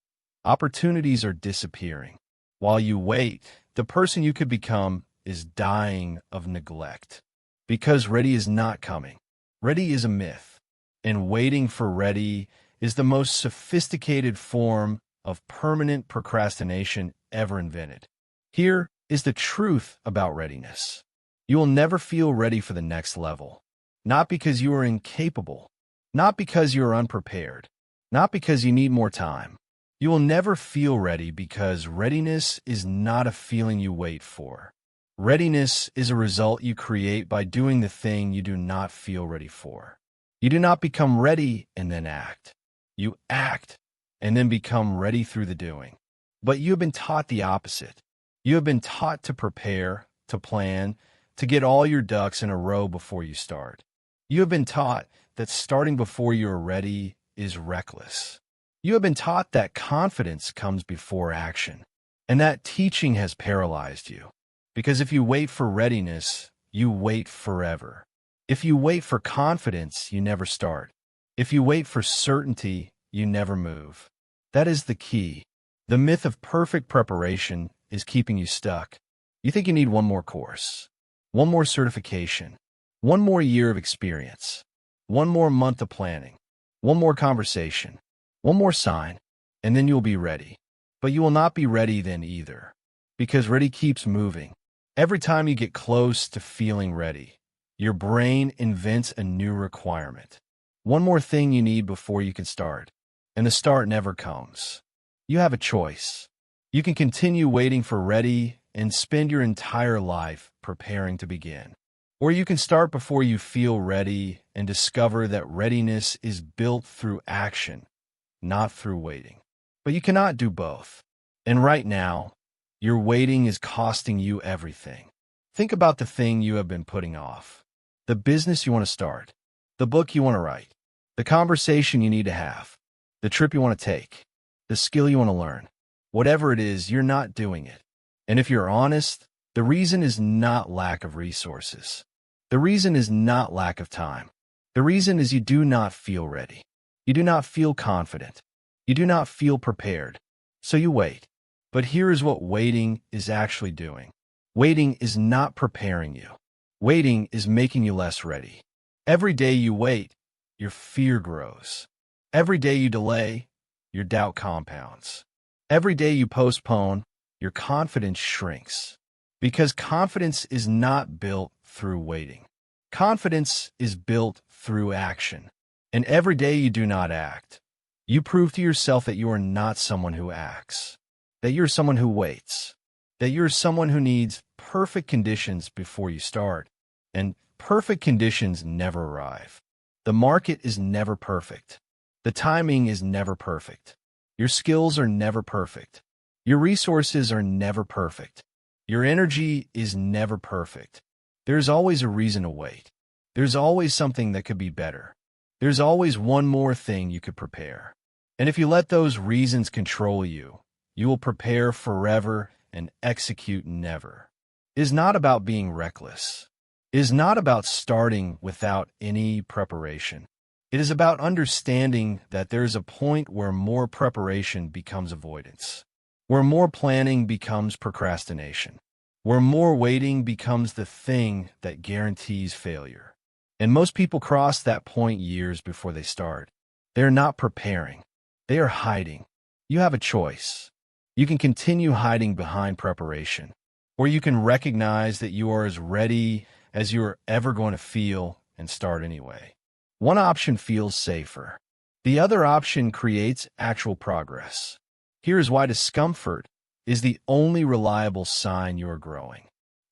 opportunities are disappearing. While you wait, the person you could become is dying of neglect. Because ready is not coming. Ready is a myth. And waiting for ready is the most sophisticated form of permanent procrastination ever invented. Here is the truth about readiness. You will never feel ready for the next level. Not because you are incapable. Not because you are unprepared. Not because you need more time. You will never feel ready because readiness is not a feeling you wait for. Readiness is a result you create by doing the thing you do not feel ready for. You do not become ready and then act. You act and then become ready through the doing. But you have been taught the opposite. You have been taught to prepare, to plan, to get all your ducks in a row before you start. You have been taught that starting before you are ready is reckless. You have been taught that confidence comes before action, and that teaching has paralyzed you. Because if you wait for readiness, you wait forever. If you wait for confidence, you never start. If you wait for certainty, you never move. That is the key. The myth of perfect preparation is keeping you stuck. You think you need one more course, one more certification, one more year of experience, one more month of planning, one more conversation, one more sign, and then you'll be ready. But you will not be ready then either, because ready keeps moving. Every time you get close to feeling ready, your brain invents a new requirement. One more thing you need before you can start, and the start never comes. You have a choice. You can continue waiting for ready and spend your entire life preparing to begin. Or you can start before you feel ready and discover that readiness is built through action, not through waiting. But you cannot do both. And right now, your waiting is costing you everything. Think about the thing you have been putting off. The business you want to start. The book you want to write. The conversation you need to have. The trip you want to take. The skill you want to learn. Whatever it is, you're not doing it. And if you're honest, the reason is not lack of resources. The reason is not lack of time. The reason is you do not feel ready. You do not feel confident. You do not feel prepared. So you wait. But here is what waiting is actually doing. Waiting is not preparing you. Waiting is making you less ready. Every day you wait, your fear grows. Every day you delay, your doubt compounds. Every day you postpone, your confidence shrinks. Because confidence is not built through waiting. Confidence is built through action. And every day you do not act, you prove to yourself that you are not someone who acts, that you're someone who waits, that you're someone who needs perfect conditions before you start. And perfect conditions never arrive. The market is never perfect. The timing is never perfect. Your skills are never perfect. Your resources are never perfect. Your energy is never perfect. There's always a reason to wait. There's always something that could be better. There's always one more thing you could prepare. And if you let those reasons control you, you will prepare forever and execute never. It is not about being reckless. It is not about starting without any preparation. It is about understanding that there is a point where more preparation becomes avoidance, where more planning becomes procrastination, where more waiting becomes the thing that guarantees failure. And most people cross that point years before they start. They are not preparing. They are hiding. You have a choice. You can continue hiding behind preparation, or you can recognize that you are as ready as you are ever going to feel and start anyway. One option feels safer. The other option creates actual progress. Here is why discomfort is the only reliable sign you are growing.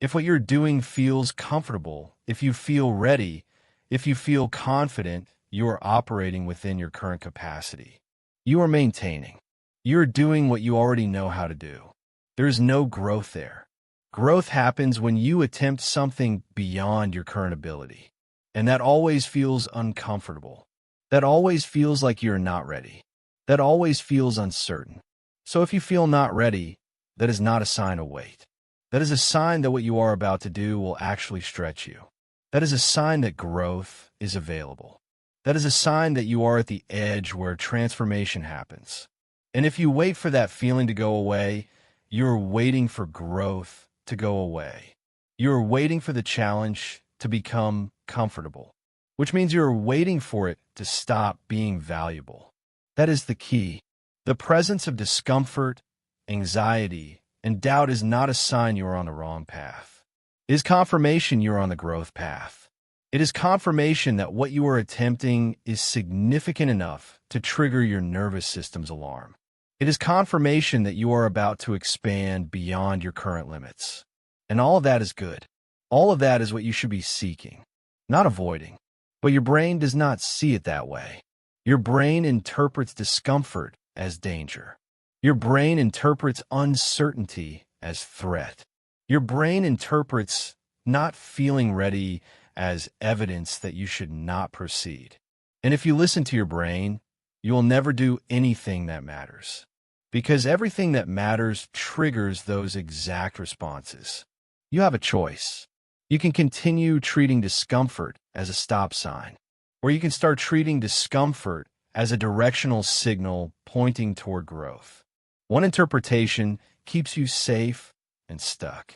If what you're doing feels comfortable, if you feel ready, if you feel confident, you are operating within your current capacity. You are maintaining. You are doing what you already know how to do. There is no growth there. Growth happens when you attempt something beyond your current ability. And that always feels uncomfortable. That always feels like you're not ready. That always feels uncertain. So if you feel not ready, that is not a sign of wait. That is a sign that what you are about to do will actually stretch you. That is a sign that growth is available. That is a sign that you are at the edge where transformation happens. And if you wait for that feeling to go away, you're waiting for growth to go away. You are waiting for the challenge to become comfortable, which means you are waiting for it to stop being valuable. That is the key. The presence of discomfort, anxiety, and doubt is not a sign you are on the wrong path. It is confirmation you are on the growth path. It is confirmation that what you are attempting is significant enough to trigger your nervous system's alarm. It is confirmation that you are about to expand beyond your current limits. And all of that is good. All of that is what you should be seeking, not avoiding. But your brain does not see it that way. Your brain interprets discomfort as danger. Your brain interprets uncertainty as threat. Your brain interprets not feeling ready as evidence that you should not proceed. And if you listen to your brain, you will never do anything that matters. Because everything that matters triggers those exact responses. You have a choice. You can continue treating discomfort as a stop sign, or you can start treating discomfort as a directional signal pointing toward growth. One interpretation keeps you safe and stuck.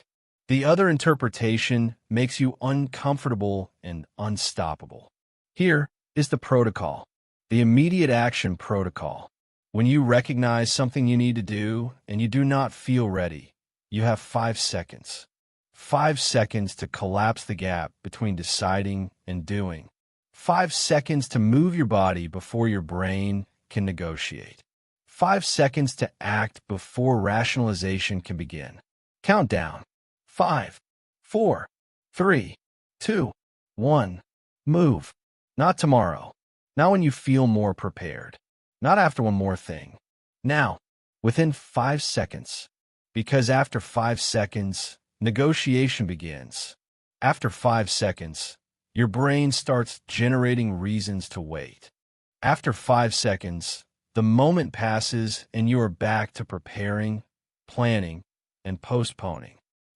The other interpretation makes you uncomfortable and unstoppable. Here is the protocol, the immediate action protocol. When you recognize something you need to do and you do not feel ready, you have 5 seconds. 5 seconds to collapse the gap between deciding and doing. 5 seconds to move your body before your brain can negotiate. 5 seconds to act before rationalization can begin. Countdown. 5, 4, 3, 2, 1. Move. Not tomorrow. Not when you feel more prepared. Not after one more thing. Now, within 5 seconds. Because after 5 seconds, negotiation begins. After 5 seconds, your brain starts generating reasons to wait. After 5 seconds, the moment passes and you are back to preparing, planning, and postponing.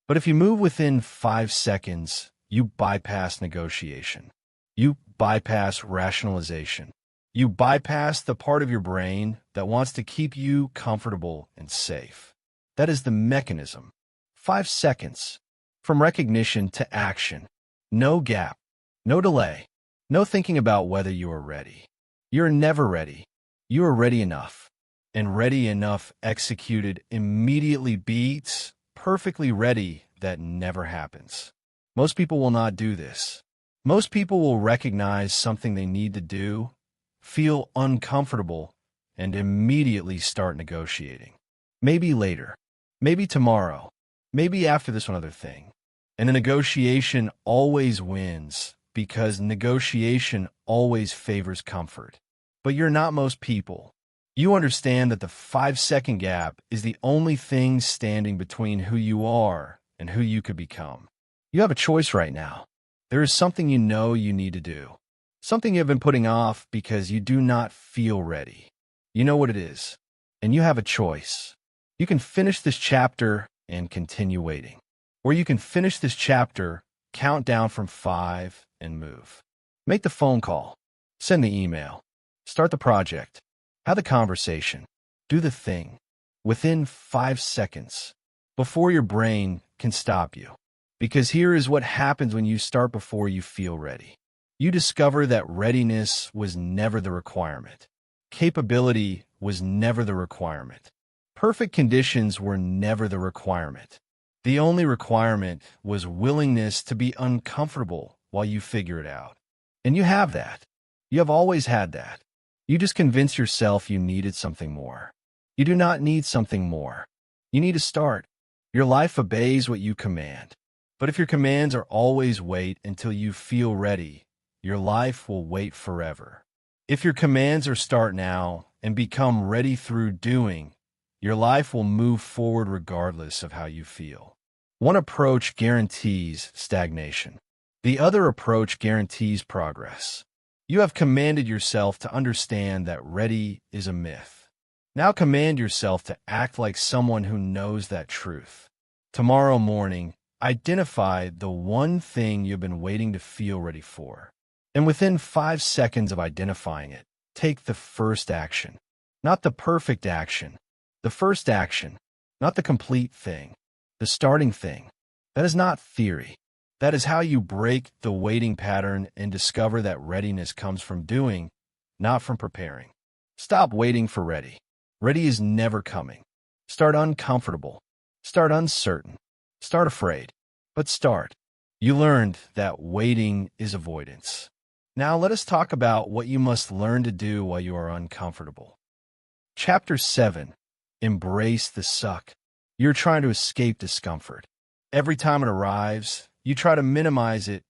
But if you move within 5 seconds, you bypass negotiation. You bypass rationalization. You bypass the part of your brain that wants to keep you comfortable and safe. That is the mechanism. 5 seconds. From recognition to action. No gap. No delay. No thinking about whether you are ready. You are never ready. You are ready enough. And ready enough executed immediately beats perfectly ready that never happens. Most people will not do this. Most people will recognize something they need to do, feel uncomfortable, and immediately start negotiating. Maybe later. Maybe tomorrow. Maybe after this one other thing. And a negotiation always wins because negotiation always favors comfort. But you're not most people. You understand that the 5-second gap is the only thing standing between who you are and who you could become. You have a choice right now. There is something you know you need to do. Something you have been putting off because you do not feel ready. You know what it is. And you have a choice. You can finish this chapter and continue waiting. Or you can finish this chapter, count down from 5, and move. Make the phone call. Send the email. Start the project. Have the conversation. Do the thing. Within 5 seconds. Before your brain can stop you. Because here is what happens when you start before you feel ready. You discover that readiness was never the requirement. Capability was never the requirement. Perfect conditions were never the requirement. The only requirement was willingness to be uncomfortable while you figure it out. And you have that. You have always had that. You just convinced yourself you needed something more. You do not need something more. You need to start. Your life obeys what you command. But if your commands are always wait until you feel ready, your life will wait forever. If your commands are start now and become ready through doing, your life will move forward regardless of how you feel. One approach guarantees stagnation. The other approach guarantees progress. You have commanded yourself to understand that ready is a myth. Now command yourself to act like someone who knows that truth. Tomorrow morning, identify the one thing you've been waiting to feel ready for. And within 5 seconds of identifying it, take the first action. Not the perfect action. The first action. Not the complete thing. The starting thing. That is not theory. That is how you break the waiting pattern and discover that readiness comes from doing, not from preparing. Stop waiting for ready. Ready is never coming. Start uncomfortable. Start uncertain. Start afraid. But start. You learned that waiting is avoidance. Now let us talk about what you must learn to do while you are uncomfortable. Chapter 7. Embrace the suck. You're trying to escape discomfort. Every time it arrives, you try to minimize it,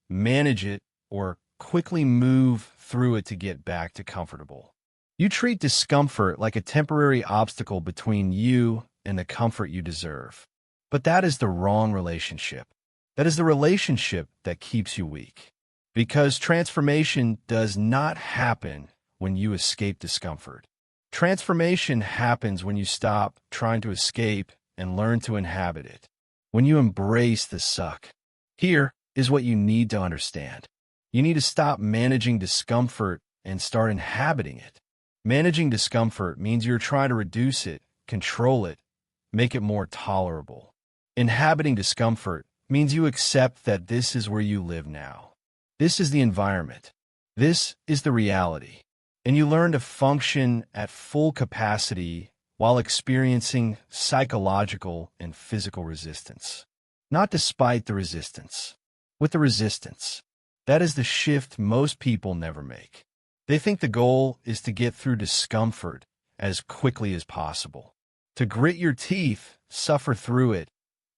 manage it, or quickly move through it to get back to comfortable. You treat discomfort like a temporary obstacle between you and the comfort you deserve. But that is the wrong relationship. That is the relationship that keeps you weak. Because transformation does not happen when you escape discomfort. Transformation happens when you stop trying to escape and learn to inhabit it. When you embrace the suck. Here is what you need to understand. You need to stop managing discomfort and start inhabiting it. Managing discomfort means you're trying to reduce it, control it, make it more tolerable. Inhabiting discomfort means you accept that this is where you live now. This is the environment. This is the reality. And you learn to function at full capacity while experiencing psychological and physical resistance. Not despite the resistance, with the resistance. That is the shift most people never make. They think the goal is to get through discomfort as quickly as possible, to grit your teeth, suffer through it,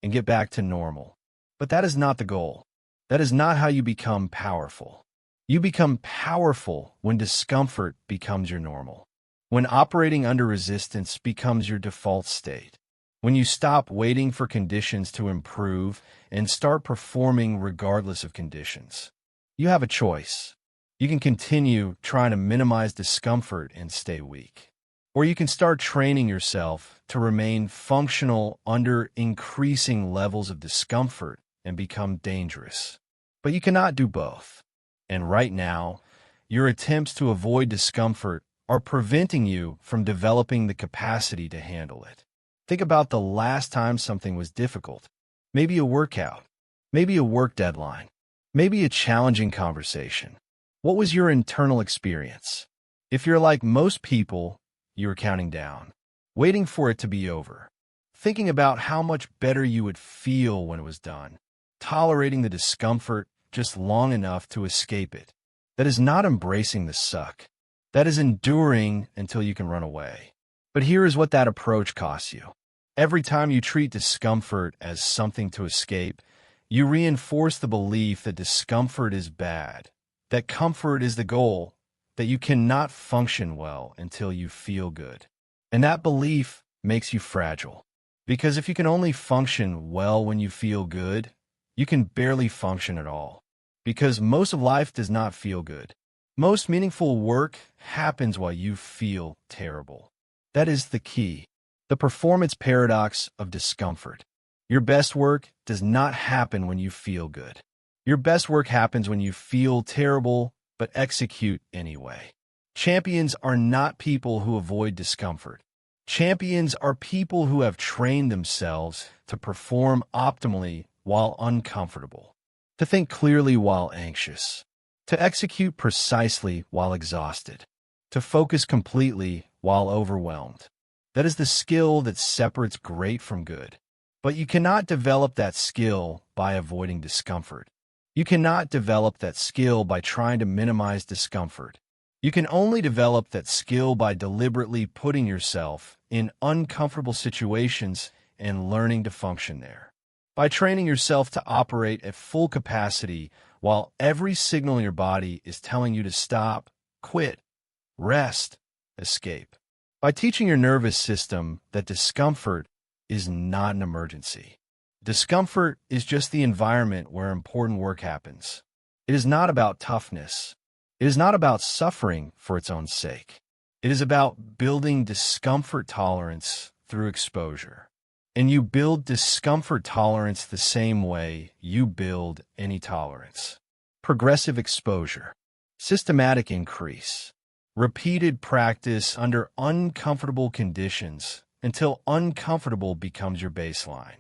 and get back to normal. But that is not the goal. That is not how you become powerful. You become powerful when discomfort becomes your normal, when operating under resistance becomes your default state, when you stop waiting for conditions to improve and start performing regardless of conditions. You have a choice. You can continue trying to minimize discomfort and stay weak. Or you can start training yourself to remain functional under increasing levels of discomfort and become dangerous. But you cannot do both. And right now, your attempts to avoid discomfort are preventing you from developing the capacity to handle it. Think about the last time something was difficult. Maybe a workout. Maybe a work deadline. Maybe a challenging conversation. What was your internal experience? If you're like most people, you're counting down, waiting for it to be over, thinking about how much better you would feel when it was done, tolerating the discomfort just long enough to escape it. That is not embracing the suck. That is enduring until you can run away. But here is what that approach costs you. Every time you treat discomfort as something to escape, you reinforce the belief that discomfort is bad, that comfort is the goal, that you cannot function well until you feel good. And that belief makes you fragile. Because if you can only function well when you feel good, you can barely function at all. Because most of life does not feel good. Most meaningful work happens while you feel terrible. That is the key. The performance paradox of discomfort. Your best work does not happen when you feel good. Your best work happens when you feel terrible, but execute anyway. Champions are not people who avoid discomfort. Champions are people who have trained themselves to perform optimally while uncomfortable, to think clearly while anxious, to execute precisely while exhausted, to focus completely while overwhelmed. That is the skill that separates great from good. But you cannot develop that skill by avoiding discomfort. You cannot develop that skill by trying to minimize discomfort. You can only develop that skill by deliberately putting yourself in uncomfortable situations and learning to function there. By training yourself to operate at full capacity while every signal in your body is telling you to stop, quit, rest, escape. By teaching your nervous system that discomfort is not an emergency. Discomfort is just the environment where important work happens. It is not about toughness. It is not about suffering for its own sake. It is about building discomfort tolerance through exposure. And you build discomfort tolerance the same way you build any tolerance. Progressive exposure, systematic increase, repeated practice under uncomfortable conditions until uncomfortable becomes your baseline.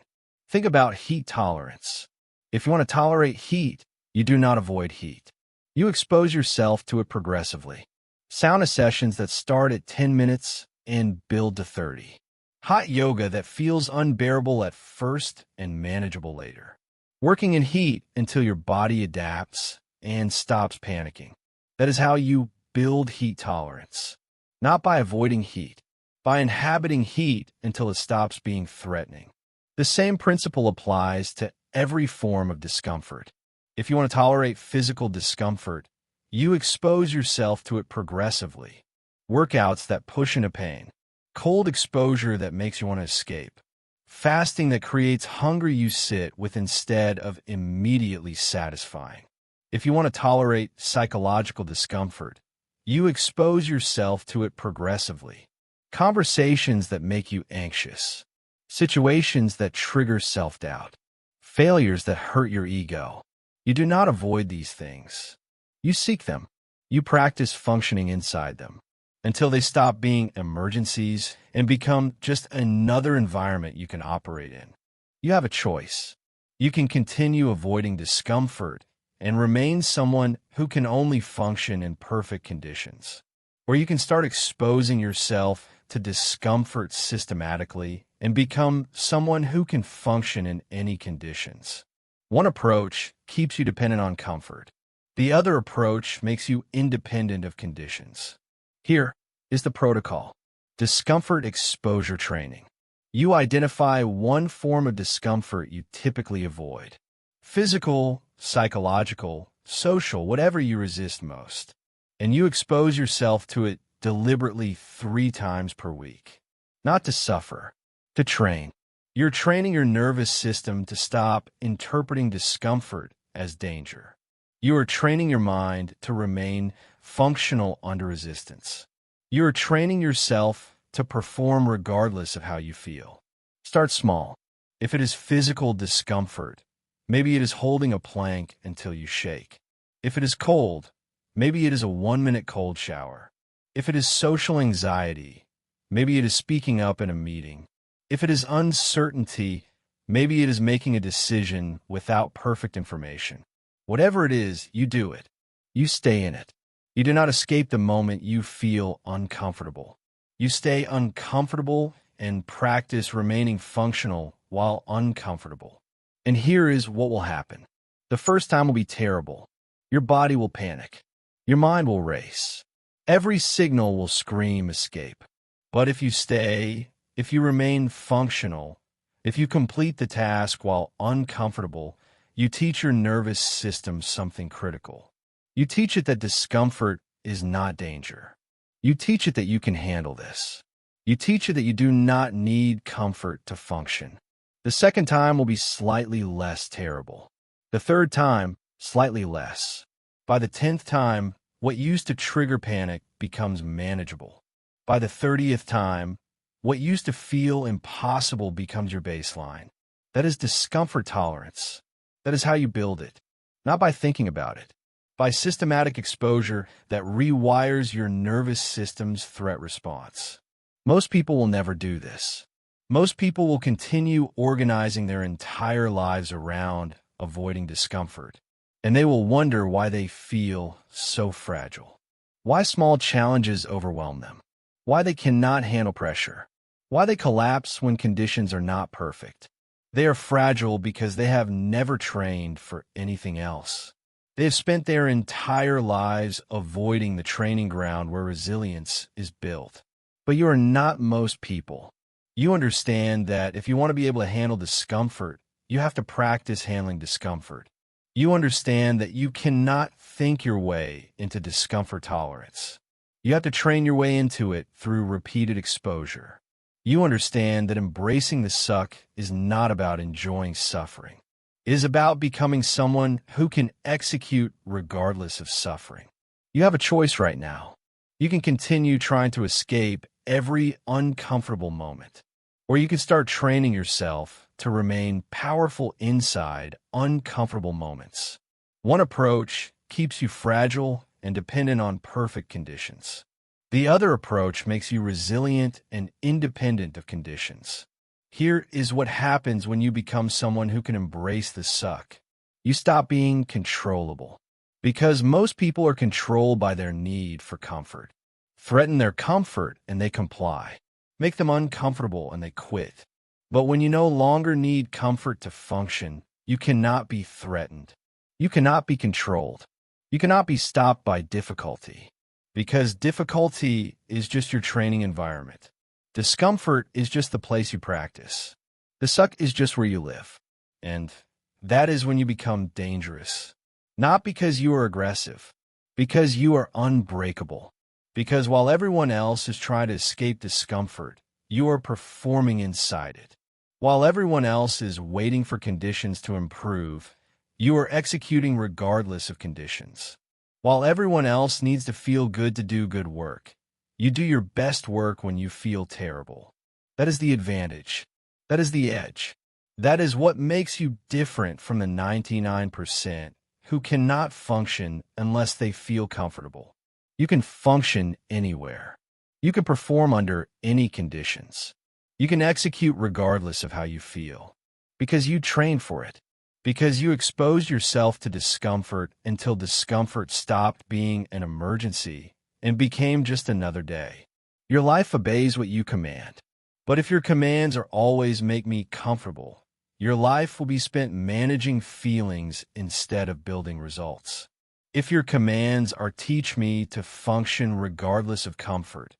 Think about heat tolerance. If you want to tolerate heat, you do not avoid heat. You expose yourself to it progressively. Sauna sessions that start at 10 minutes and build to 30. Hot yoga that feels unbearable at first and manageable later. Working in heat until your body adapts and stops panicking. That is how you build heat tolerance. Not by avoiding heat, by inhabiting heat until it stops being threatening. The same principle applies to every form of discomfort. If you want to tolerate physical discomfort, you expose yourself to it progressively. Workouts that push into pain. Cold exposure that makes you want to escape. Fasting that creates hunger you sit with instead of immediately satisfying. If you want to tolerate psychological discomfort, you expose yourself to it progressively. Conversations that make you anxious. Situations that trigger self-doubt. Failures that hurt your ego. You do not avoid these things. You seek them. You practice functioning inside them until they stop being emergencies and become just another environment you can operate in. You have a choice. You can continue avoiding discomfort and remain someone who can only function in perfect conditions. Or you can start exposing yourself to discomfort systematically and become someone who can function in any conditions. One approach keeps you dependent on comfort. The other approach makes you independent of conditions. Here is the protocol. Discomfort exposure training. You identify one form of discomfort you typically avoid. Physical, psychological, social, whatever you resist most. And you expose yourself to it deliberately 3 times per week. Not to suffer, to train. You're training your nervous system to stop interpreting discomfort as danger. You are training your mind to remain functional under resistance. You are training yourself to perform regardless of how you feel. Start small. If it is physical discomfort, maybe it is holding a plank until you shake. If it is cold, maybe it is a 1-minute cold shower. If it is social anxiety, maybe it is speaking up in a meeting. If it is uncertainty, maybe it is making a decision without perfect information. Whatever it is, you do it. You stay in it. You do not escape the moment you feel uncomfortable. You stay uncomfortable and practice remaining functional while uncomfortable. And here is what will happen. The first time will be terrible. Your body will panic. Your mind will race. Every signal will scream escape. But if you stay, if you remain functional, if you complete the task while uncomfortable, you teach your nervous system something critical. You teach it that discomfort is not danger. You teach it that you can handle this. You teach it that you do not need comfort to function. The second time will be slightly less terrible. The third time, slightly less. By the 10th time, what used to trigger panic becomes manageable. By the 30th time, what used to feel impossible becomes your baseline. That is discomfort tolerance. That is how you build it. Not by thinking about it. By systematic exposure that rewires your nervous system's threat response. Most people will never do this. Most people will continue organizing their entire lives around avoiding discomfort. And they will wonder why they feel so fragile. Why small challenges overwhelm them. Why they cannot handle pressure. Why they collapse when conditions are not perfect. They are fragile because they have never trained for anything else. They have spent their entire lives avoiding the training ground where resilience is built. But you are not most people. You understand that if you want to be able to handle discomfort, you have to practice handling discomfort. You understand that you cannot think your way into discomfort tolerance. You have to train your way into it through repeated exposure. You understand that embracing the suck is not about enjoying suffering. It is about becoming someone who can execute regardless of suffering. You have a choice right now. You can continue trying to escape every uncomfortable moment, or you can start training yourself to remain powerful inside uncomfortable moments. One approach keeps you fragile and dependent on perfect conditions. The other approach makes you resilient and independent of conditions. Here is what happens when you become someone who can embrace the suck. You stop being controllable. Because most people are controlled by their need for comfort. Threaten their comfort and they comply. Make them uncomfortable and they quit. But when you no longer need comfort to function, you cannot be threatened. You cannot be controlled. You cannot be stopped by difficulty. Because difficulty is just your training environment. Discomfort is just the place you practice. The suck is just where you live. And that is when you become dangerous. Not because you are aggressive, because you are unbreakable. Because while everyone else is trying to escape discomfort, you are performing inside it. While everyone else is waiting for conditions to improve, you are executing regardless of conditions. While everyone else needs to feel good to do good work, you do your best work when you feel terrible. That is the advantage. That is the edge. That is what makes you different from the 99% who cannot function unless they feel comfortable. You can function anywhere. You can perform under any conditions. You can execute regardless of how you feel. Because you train for it. Because you exposed yourself to discomfort until discomfort stopped being an emergency and became just another day. Your life obeys what you command. But if your commands are always make me comfortable, your life will be spent managing feelings instead of building results. If your commands are teach me to function regardless of comfort,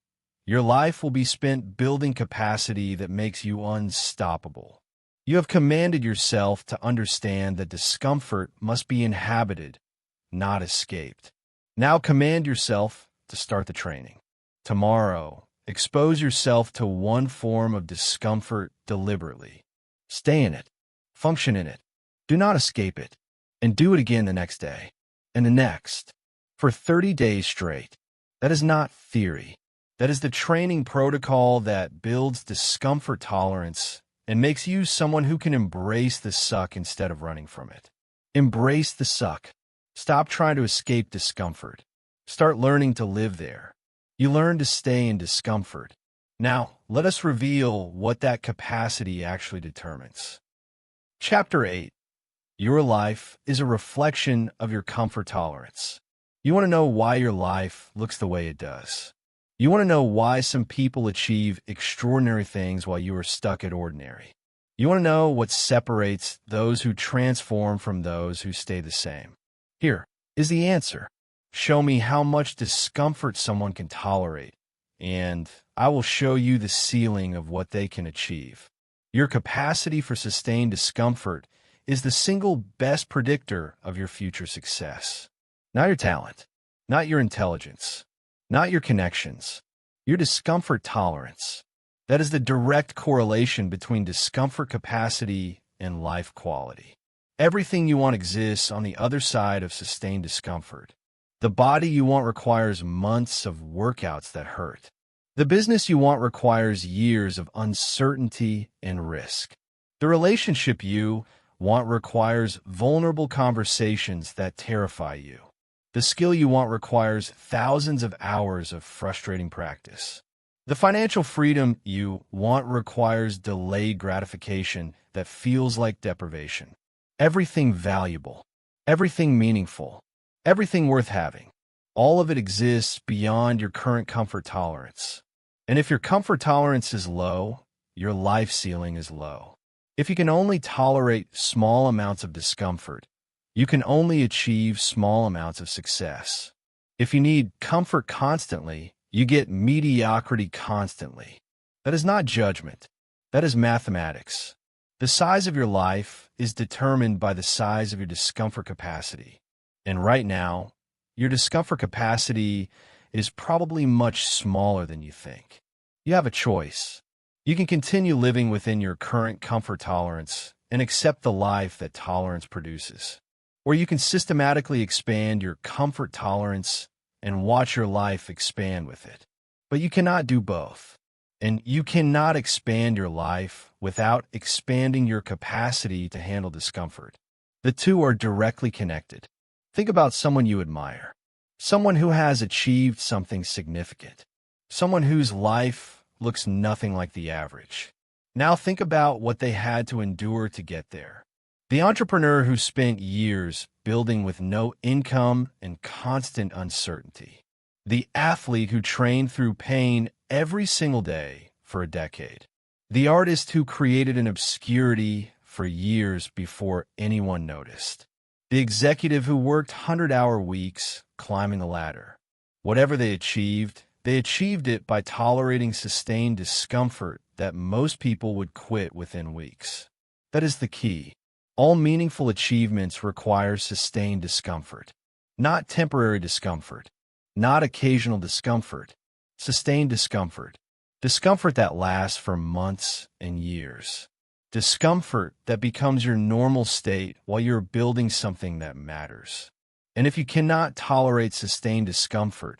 your life will be spent building capacity that makes you unstoppable. You have commanded yourself to understand that discomfort must be inhabited, not escaped. Now command yourself to start the training. Tomorrow, expose yourself to one form of discomfort deliberately. Stay in it. Function in it. Do not escape it. And do it again the next day. And the next. For 30 days straight. That is not theory. That is the training protocol that builds discomfort tolerance and makes you someone who can embrace the suck instead of running from it. Embrace the suck. Stop trying to escape discomfort. Start learning to live there. You learn to stay in discomfort. Now, let us reveal what that capacity actually determines. Chapter 8. Your life is a reflection of your comfort tolerance. You want to know why your life looks the way it does. You want to know why some people achieve extraordinary things while you are stuck at ordinary. You want to know what separates those who transform from those who stay the same. Here is the answer. Show me how much discomfort someone can tolerate, and I will show you the ceiling of what they can achieve. Your capacity for sustained discomfort is the single best predictor of your future success. Not your talent, not your intelligence, not your connections, your discomfort tolerance. That is the direct correlation between discomfort capacity and life quality. Everything you want exists on the other side of sustained discomfort. The body you want requires months of workouts that hurt. The business you want requires years of uncertainty and risk. The relationship you want requires vulnerable conversations that terrify you. The skill you want requires thousands of hours of frustrating practice. The financial freedom you want requires delayed gratification that feels like deprivation. Everything valuable, everything meaningful, everything worth having, all of it exists beyond your current comfort tolerance. And if your comfort tolerance is low, your life ceiling is low. If you can only tolerate small amounts of discomfort, you can only achieve small amounts of success. If you need comfort constantly, you get mediocrity constantly. That is not judgment. That is mathematics. The size of your life is determined by the size of your discomfort capacity. And right now, your discomfort capacity is probably much smaller than you think. You have a choice. You can continue living within your current comfort tolerance and accept the life that tolerance produces. Or you can systematically expand your comfort tolerance and watch your life expand with it. But you cannot do both. And you cannot expand your life without expanding your capacity to handle discomfort. The two are directly connected. Think about someone you admire. Someone who has achieved something significant. Someone whose life looks nothing like the average. Now think about what they had to endure to get there. The entrepreneur who spent years building with no income and constant uncertainty. The athlete who trained through pain every single day for a decade. The artist who created an obscurity for years before anyone noticed. The executive who worked 100-hour weeks climbing the ladder. Whatever they achieved it by tolerating sustained discomfort that most people would quit within weeks. That is the key. All meaningful achievements require sustained discomfort. Not temporary discomfort. Not occasional discomfort. Sustained discomfort. Discomfort that lasts for months and years. Discomfort that becomes your normal state while you're building something that matters. And if you cannot tolerate sustained discomfort,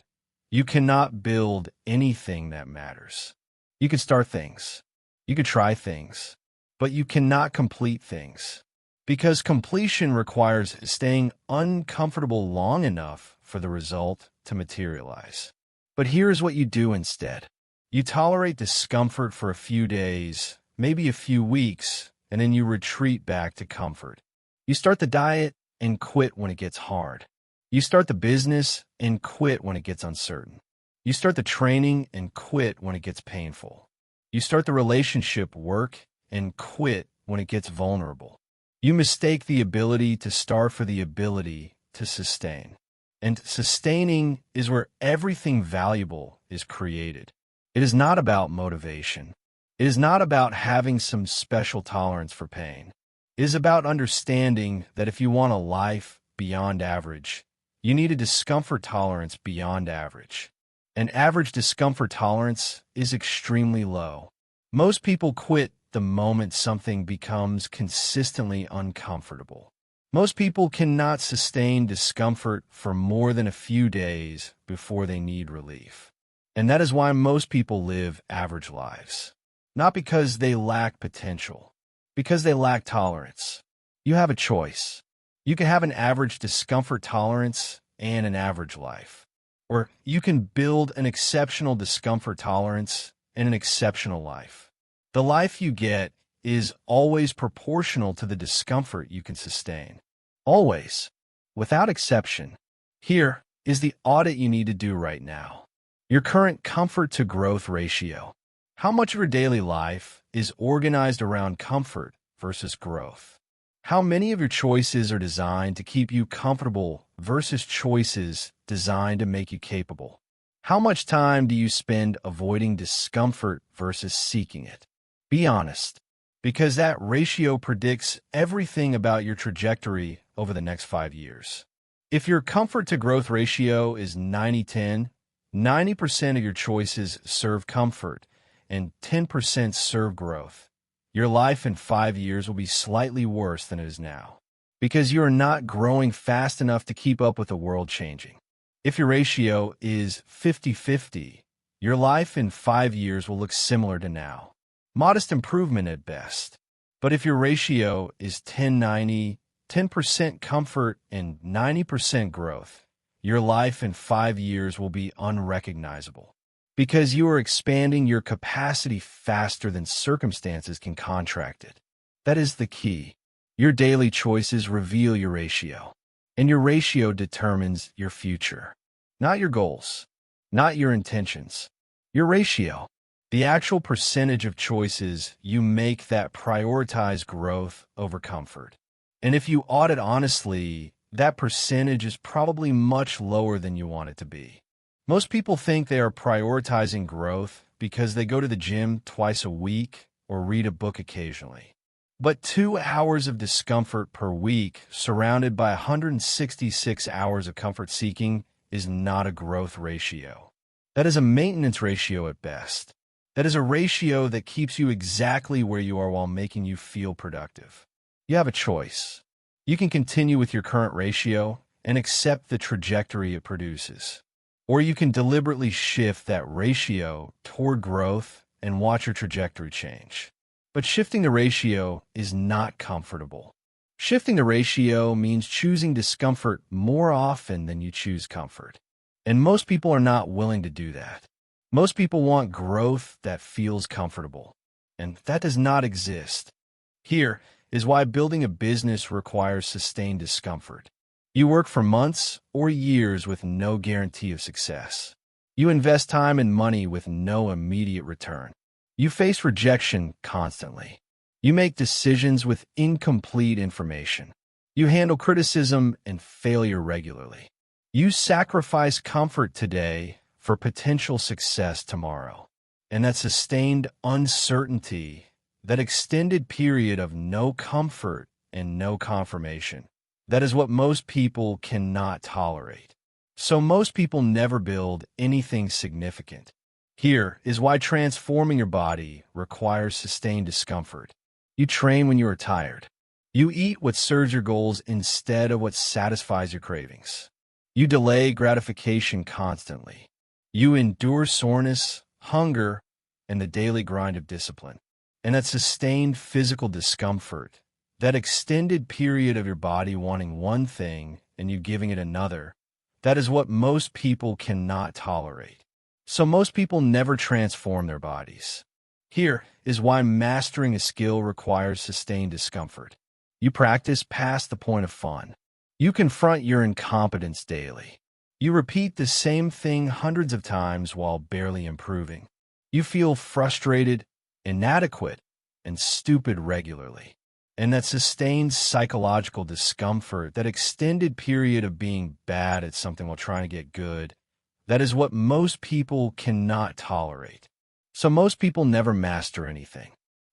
you cannot build anything that matters. You can start things. You can try things. But you cannot complete things. Because completion requires staying uncomfortable long enough for the result to materialize. But here's what you do instead. You tolerate discomfort for a few days, maybe a few weeks, and then you retreat back to comfort. You start the diet and quit when it gets hard. You start the business and quit when it gets uncertain. You start the training and quit when it gets painful. You start the relationship work and quit when it gets vulnerable. You mistake the ability to start for the ability to sustain. And sustaining is where everything valuable is created. It is not about motivation. It is not about having some special tolerance for pain. It is about understanding that if you want a life beyond average, you need a discomfort tolerance beyond average. An average discomfort tolerance is extremely low. Most people quit the moment something becomes consistently uncomfortable. Most people cannot sustain discomfort for more than a few days before they need relief. And that is why most people live average lives. Not because they lack potential, because they lack tolerance. You have a choice. You can have an average discomfort tolerance and an average life. Or you can build an exceptional discomfort tolerance and an exceptional life. The life you get is always proportional to the discomfort you can sustain. Always. Without exception. Here is the audit you need to do right now. Your current comfort to growth ratio. How much of your daily life is organized around comfort versus growth? How many of your choices are designed to keep you comfortable versus choices designed to make you capable? How much time do you spend avoiding discomfort versus seeking it? Be honest, because that ratio predicts everything about your trajectory over the next 5 years. If your comfort to growth ratio is 90-10, 90% of your choices serve comfort and 10% serve growth. Your life in 5 years will be slightly worse than it is now, because you are not growing fast enough to keep up with the world changing. If your ratio is 50-50, your life in 5 years will look similar to now. Modest improvement at best. But if your ratio is 10-90, 10% comfort and 90% growth, your life in 5 years will be unrecognizable. Because you are expanding your capacity faster than circumstances can contract it. That is the key. Your daily choices reveal your ratio, and your ratio determines your future. Not your goals, not your intentions. Your ratio, the actual percentage of choices you make that prioritize growth over comfort. And if you audit honestly, that percentage is probably much lower than you want it to be. Most people think they are prioritizing growth because they go to the gym twice a week or read a book occasionally. But 2 hours of discomfort per week, surrounded by 166 hours of comfort seeking, is not a growth ratio. That is a maintenance ratio at best. That is a ratio that keeps you exactly where you are while making you feel productive. You have a choice. You can continue with your current ratio and accept the trajectory it produces. Or you can deliberately shift that ratio toward growth and watch your trajectory change. But shifting the ratio is not comfortable. Shifting the ratio means choosing discomfort more often than you choose comfort. And most people are not willing to do that. Most people want growth that feels comfortable. and that does not exist. Here is why building a business requires sustained discomfort. You work for months or years with no guarantee of success. You invest time and money with no immediate return. You face rejection constantly. You make decisions with incomplete information. You handle criticism and failure regularly. You sacrifice comfort today for potential success tomorrow. And that sustained uncertainty, that extended period of no comfort and no confirmation, that is what most people cannot tolerate. So most people never build anything significant. Here is why transforming your body requires sustained discomfort. You train when you are tired. You eat what serves your goals instead of what satisfies your cravings. You delay gratification constantly. You endure soreness, hunger, and the daily grind of discipline. And that sustained physical discomfort, that extended period of your body wanting one thing and you giving it another, that is what most people cannot tolerate. So most people never transform their bodies. Here is why mastering a skill requires sustained discomfort. You practice past the point of fun. You confront your incompetence daily. You repeat the same thing hundreds of times while barely improving. You feel frustrated, inadequate, and stupid regularly. And that sustained psychological discomfort, that extended period of being bad at something while trying to get good, that is what most people cannot tolerate. So most people never master anything.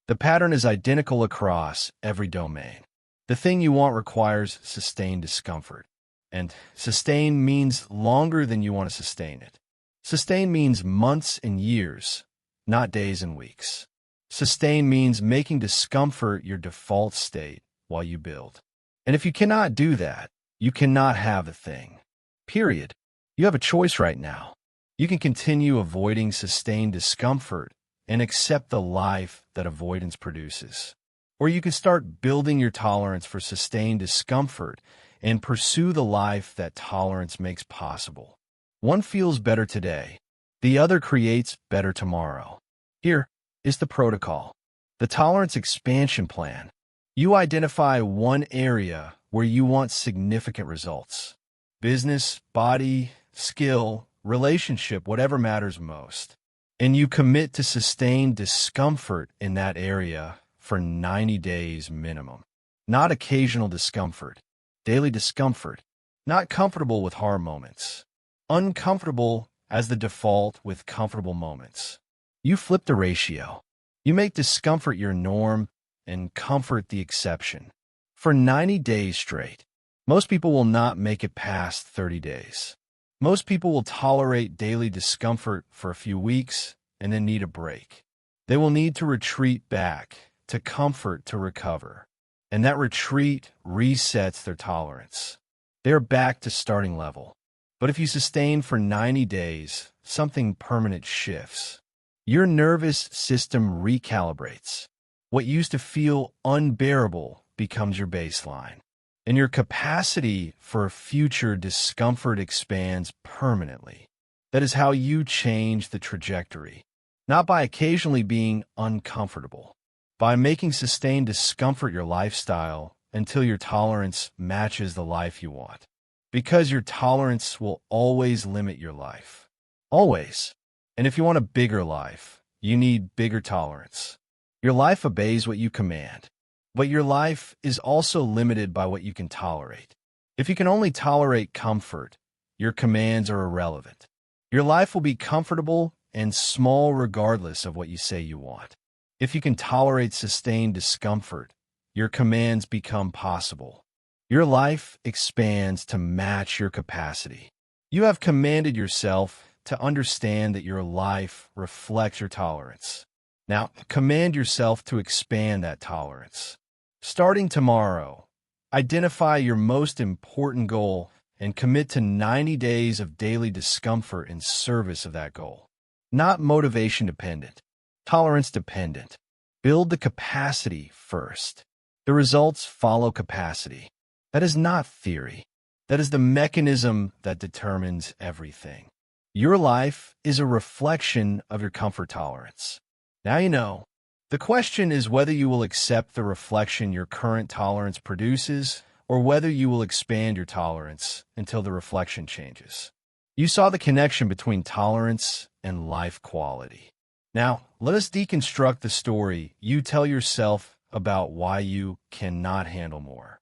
The pattern is identical across every domain. The thing you want requires sustained discomfort. And sustain means longer than you want to sustain it. Sustain means months and years, not days and weeks. Sustain means making discomfort your default state while you build. And if you cannot do that, you cannot have the thing. Period. You have a choice right now. You can continue avoiding sustained discomfort and accept the life that avoidance produces. Or you can start building your tolerance for sustained discomfort and pursue the life that tolerance makes possible. One feels better today. The other creates better tomorrow. Here is the protocol, the tolerance expansion plan. You identify one area where you want significant results. Business, body, skill, relationship, whatever matters most. And you commit to sustained discomfort in that area for 90 days minimum. Not occasional discomfort, daily discomfort. Not comfortable with hard moments. Uncomfortable as the default with comfortable moments. You flip the ratio. You make discomfort your norm and comfort the exception. For 90 days straight, most people will not make it past 30 days. Most people will tolerate daily discomfort for a few weeks and then need a break. They will need to retreat back to comfort to recover. And that retreat resets their tolerance. They are back to starting level. But if you sustain for 90 days, something permanent shifts. Your nervous system recalibrates. What used to feel unbearable becomes your baseline. And your capacity for future discomfort expands permanently. That is how you change the trajectory. Not by occasionally being uncomfortable. By making sustained discomfort your lifestyle until your tolerance matches the life you want. Because your tolerance will always limit your life. Always. And if you want a bigger life, you need bigger tolerance. Your life obeys what you command. But your life is also limited by what you can tolerate. If you can only tolerate comfort, your commands are irrelevant. Your life will be comfortable and small regardless of what you say you want. If you can tolerate sustained discomfort, your commands become possible. Your life expands to match your capacity. You have commanded yourself to understand that your life reflects your tolerance. Now, command yourself to expand that tolerance. Starting tomorrow, identify your most important goal and commit to 90 days of daily discomfort in service of that goal. Not motivation dependent, tolerance dependent. Build the capacity first. The results follow capacity. That is not theory. That is the mechanism that determines everything. Your life is a reflection of your comfort tolerance. Now you know. The question is whether you will accept the reflection your current tolerance produces or whether you will expand your tolerance until the reflection changes. You saw the connection between tolerance and life quality. Now, let us deconstruct the story you tell yourself about why you cannot handle more.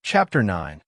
Chapter 9.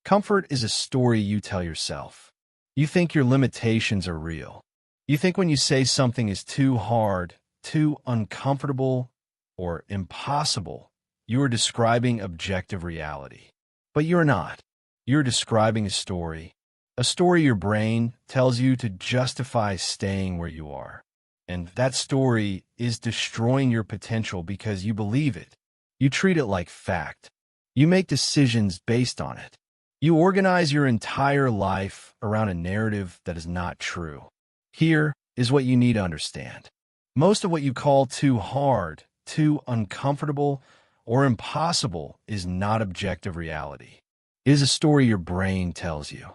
Comfort is a story you tell yourself. You think your limitations are real. You think when you say something is too hard, too uncomfortable, or impossible, you are describing objective reality. But you're not. You're describing a story your brain tells you to justify staying where you are. And that story is destroying your potential because you believe it. You treat it like fact. You make decisions based on it. You organize your entire life around a narrative that is not true. Here is what you need to understand. Most of what you call too hard, too uncomfortable, or impossible is not objective reality. It is a story your brain tells you.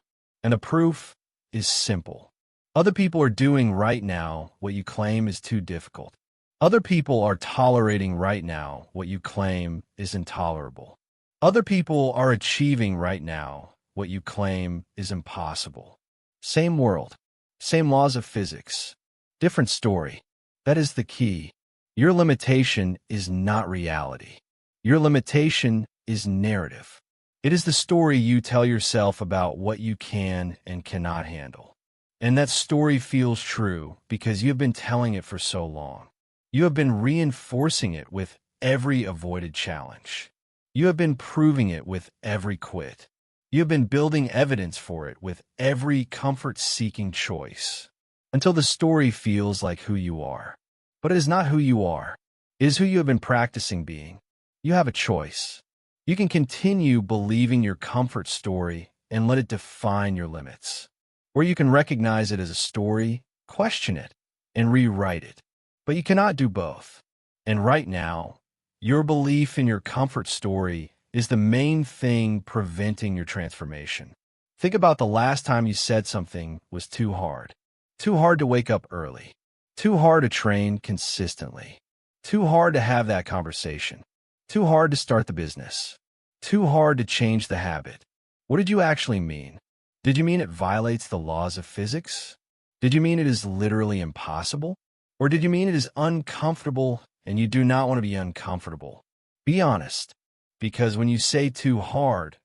And the proof is simple. Other people are doing right now what you claim is too difficult. Other people are tolerating right now what you claim is intolerable. Other people are achieving right now what you claim is impossible. Same world, same laws of physics, different story. That is the key. Your limitation is not reality. Your limitation is narrative. It is the story you tell yourself about what you can and cannot handle. And that story feels true because you have been telling it for so long. You have been reinforcing it with every avoided challenge. You have been proving it with every quit. You have been building evidence for it with every comfort-seeking choice, until the story feels like who you are. But it is not who you are. It is who you have been practicing being. You have a choice. You can continue believing your comfort story and let it define your limits. Or you can recognize it as a story, question it, and rewrite it. But you cannot do both. And right now, your belief in your comfort story is the main thing preventing your transformation. Think about the last time you said something was too hard. Too hard to wake up early. Too hard to train consistently. Too hard to have that conversation. Too hard to start the business. Too hard to change the habit. What did you actually mean? Did you mean it violates the laws of physics? Did you mean it is literally impossible? Or did you mean it is uncomfortable and you do not want to be uncomfortable? Be honest, because when you say too hard,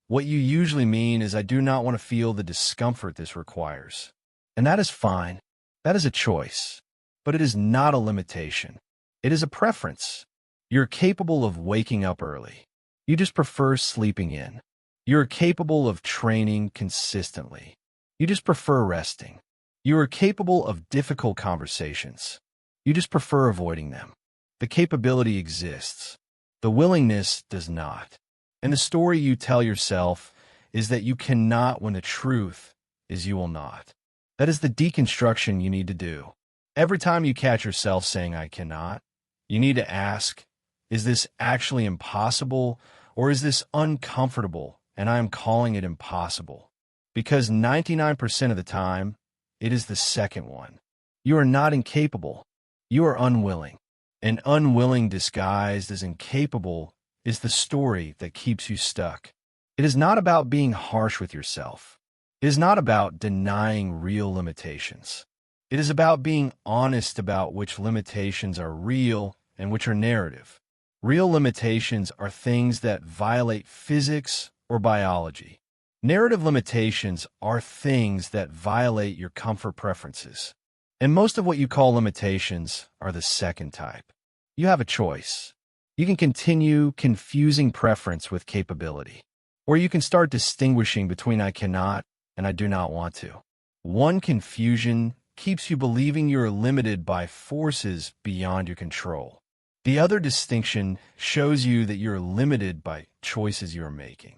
what you usually mean is I do not want to feel the discomfort this requires. And that is fine. That is a choice. But it is not a limitation. It is a preference. You're capable of waking up early. You just prefer sleeping in. You are capable of training consistently. You just prefer resting. You are capable of difficult conversations. You just prefer avoiding them. The capability exists. The willingness does not. And the story you tell yourself is that you cannot when the truth is you will not. That is the deconstruction you need to do. Every time you catch yourself saying, I cannot, you need to ask, is this actually impossible or is this uncomfortable and I am calling it impossible? Because 99% of the time, it is the second one. You are not incapable. You are unwilling. And unwilling disguised as incapable is the story that keeps you stuck. It is not about being harsh with yourself. It is not about denying real limitations. It is about being honest about which limitations are real and which are narrative. Real limitations are things that violate physics or biology. Narrative limitations are things that violate your comfort preferences. And most of what you call limitations are the second type. You have a choice. You can continue confusing preference with capability, or you can start distinguishing between I cannot and I do not want to. One confusion keeps you believing you are limited by forces beyond your control. The other distinction shows you that you're limited by choices you are making.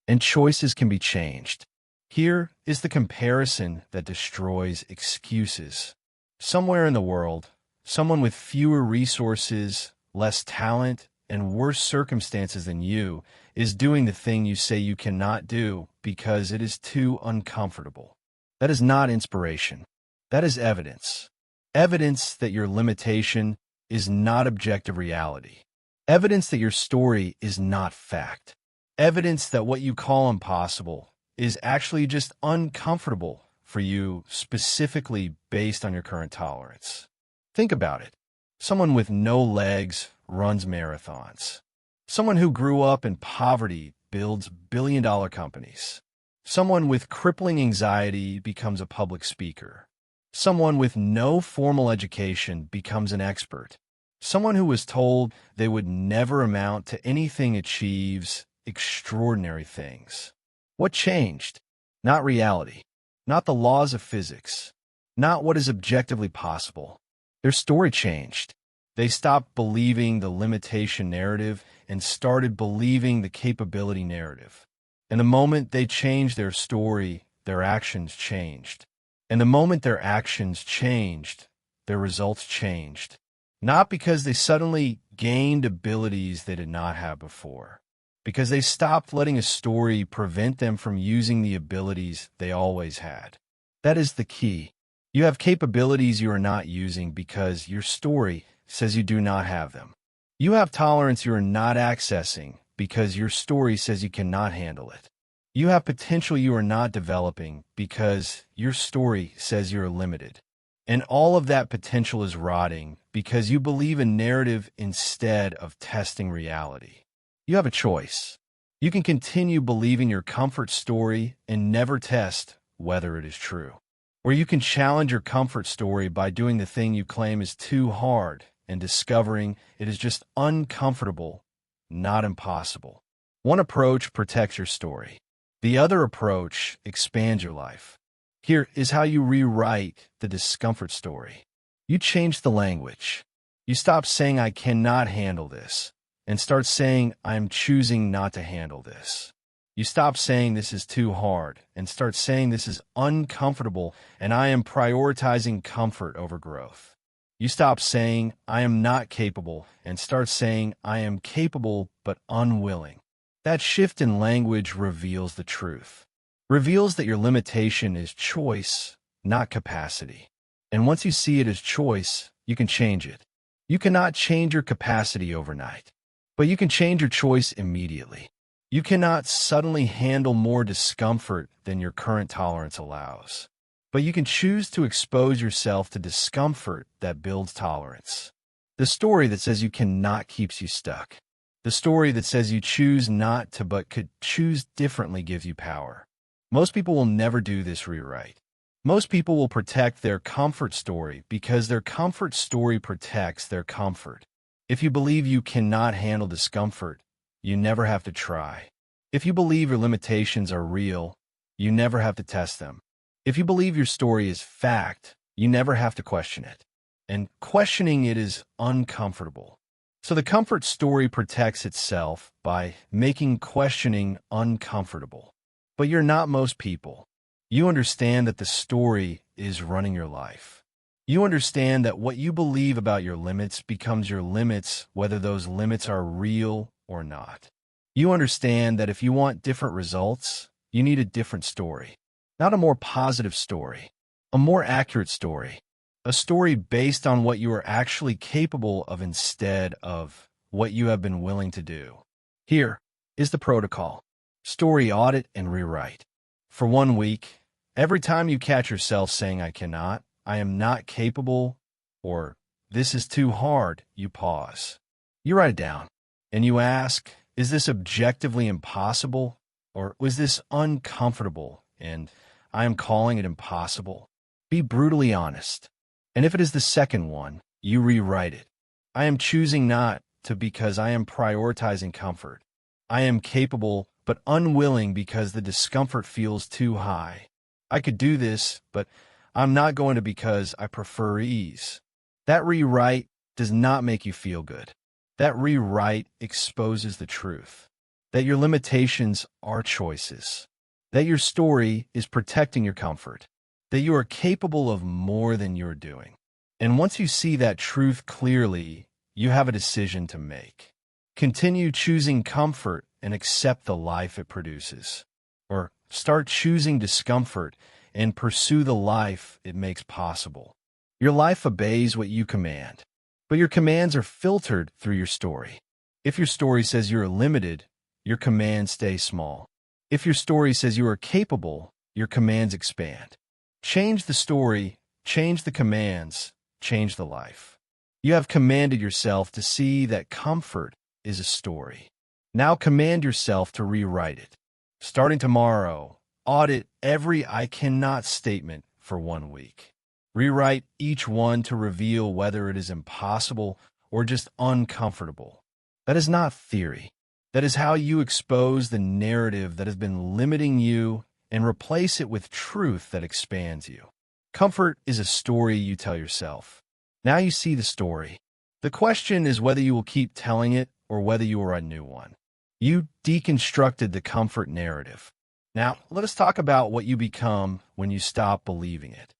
And choices can be changed. Here is the comparison that destroys excuses. Somewhere in the world, someone with fewer resources, less talent, and worse circumstances than you is doing the thing you say you cannot do because it is too uncomfortable. That is not inspiration. That is evidence. Evidence that your limitation is not objective reality. Evidence that your story is not fact. Evidence that what you call impossible is actually just uncomfortable for you, specifically based on your current tolerance. Think about it. Someone with no legs runs marathons. Someone who grew up in poverty builds billion-dollar companies. Someone with crippling anxiety becomes a public speaker. Someone with no formal education becomes an expert. Someone who was told they would never amount to anything achieves extraordinary things. What changed? Not reality, not the laws of physics, not what is objectively possible. Their story changed. They stopped believing the limitation narrative and started believing the capability narrative. And the moment they changed their story, their actions changed. And the moment their actions changed, their results changed. Not because they suddenly gained abilities they did not have before, because they stopped letting a story prevent them from using the abilities they always had. That is the key. You have capabilities you are not using because your story says you do not have them. You have tolerance you are not accessing because your story says you cannot handle it. You have potential you are not developing because your story says you are limited. And all of that potential is rotting because you believe a narrative instead of testing reality. You have a choice. You can continue believing your comfort story and never test whether it is true. Or you can challenge your comfort story by doing the thing you claim is too hard and discovering it is just uncomfortable, not impossible. One approach protects your story. The other approach expands your life. Here is how you rewrite the discomfort story. You change the language. You stop saying, "I cannot handle this," and start saying, "I am choosing not to handle this." You stop saying, "This is too hard," and start saying, "This is uncomfortable, and I am prioritizing comfort over growth." You stop saying, "I am not capable," and start saying, "I am capable but unwilling." That shift in language reveals the truth. Reveals that your limitation is choice, not capacity. And once you see it as choice, you can change it. You cannot change your capacity overnight, but you can change your choice immediately. You cannot suddenly handle more discomfort than your current tolerance allows. But you can choose to expose yourself to discomfort that builds tolerance. The story that says you cannot keeps you stuck. The story that says you choose not to but could choose differently gives you power. Most people will never do this rewrite. Most people will protect their comfort story because their comfort story protects their comfort. If you believe you cannot handle discomfort, you never have to try. If you believe your limitations are real, you never have to test them. If you believe your story is fact, you never have to question it. And questioning it is uncomfortable. So the comfort story protects itself by making questioning uncomfortable. But you're not most people. You understand that the story is running your life. You understand that what you believe about your limits becomes your limits, whether those limits are real or not. You understand that if you want different results, you need a different story. Not a more positive story, a more accurate story. A story based on what you are actually capable of instead of what you have been willing to do. Here is the protocol. Story audit and rewrite. For 1 week, every time you catch yourself saying, "I cannot," "I am not capable," or "This is too hard," you pause. You write it down, and you ask, is this objectively impossible, or was this uncomfortable, and I am calling it impossible? Be brutally honest. And if it is the second one, you rewrite it. I am choosing not to because I am prioritizing comfort. I am capable but unwilling because the discomfort feels too high. I could do this, but I'm not going to because I prefer ease. That rewrite does not make you feel good. That rewrite exposes the truth, that your limitations are choices, that your story is protecting your comfort, that you are capable of more than you're doing. And once you see that truth clearly, you have a decision to make. Continue choosing comfort and accept the life it produces, or start choosing discomfort and pursue the life it makes possible. Your life obeys what you command. but your commands are filtered through your story. If your story says you are limited, your commands stay small. If your story says you are capable, your commands expand. Change the story, change the commands, change the life. You have commanded yourself to see that comfort is a story. Now command yourself to rewrite it. Starting tomorrow, audit every "I cannot" statement for 1 week. Rewrite each one to reveal whether it is impossible or just uncomfortable. That is not theory. That is how you expose the narrative that has been limiting you and replace it with truth that expands you. Comfort is a story you tell yourself. Now you see the story. The question is whether you will keep telling it or whether you will write a new one. You deconstructed the comfort narrative. Now, let us talk about what you become when you stop believing it.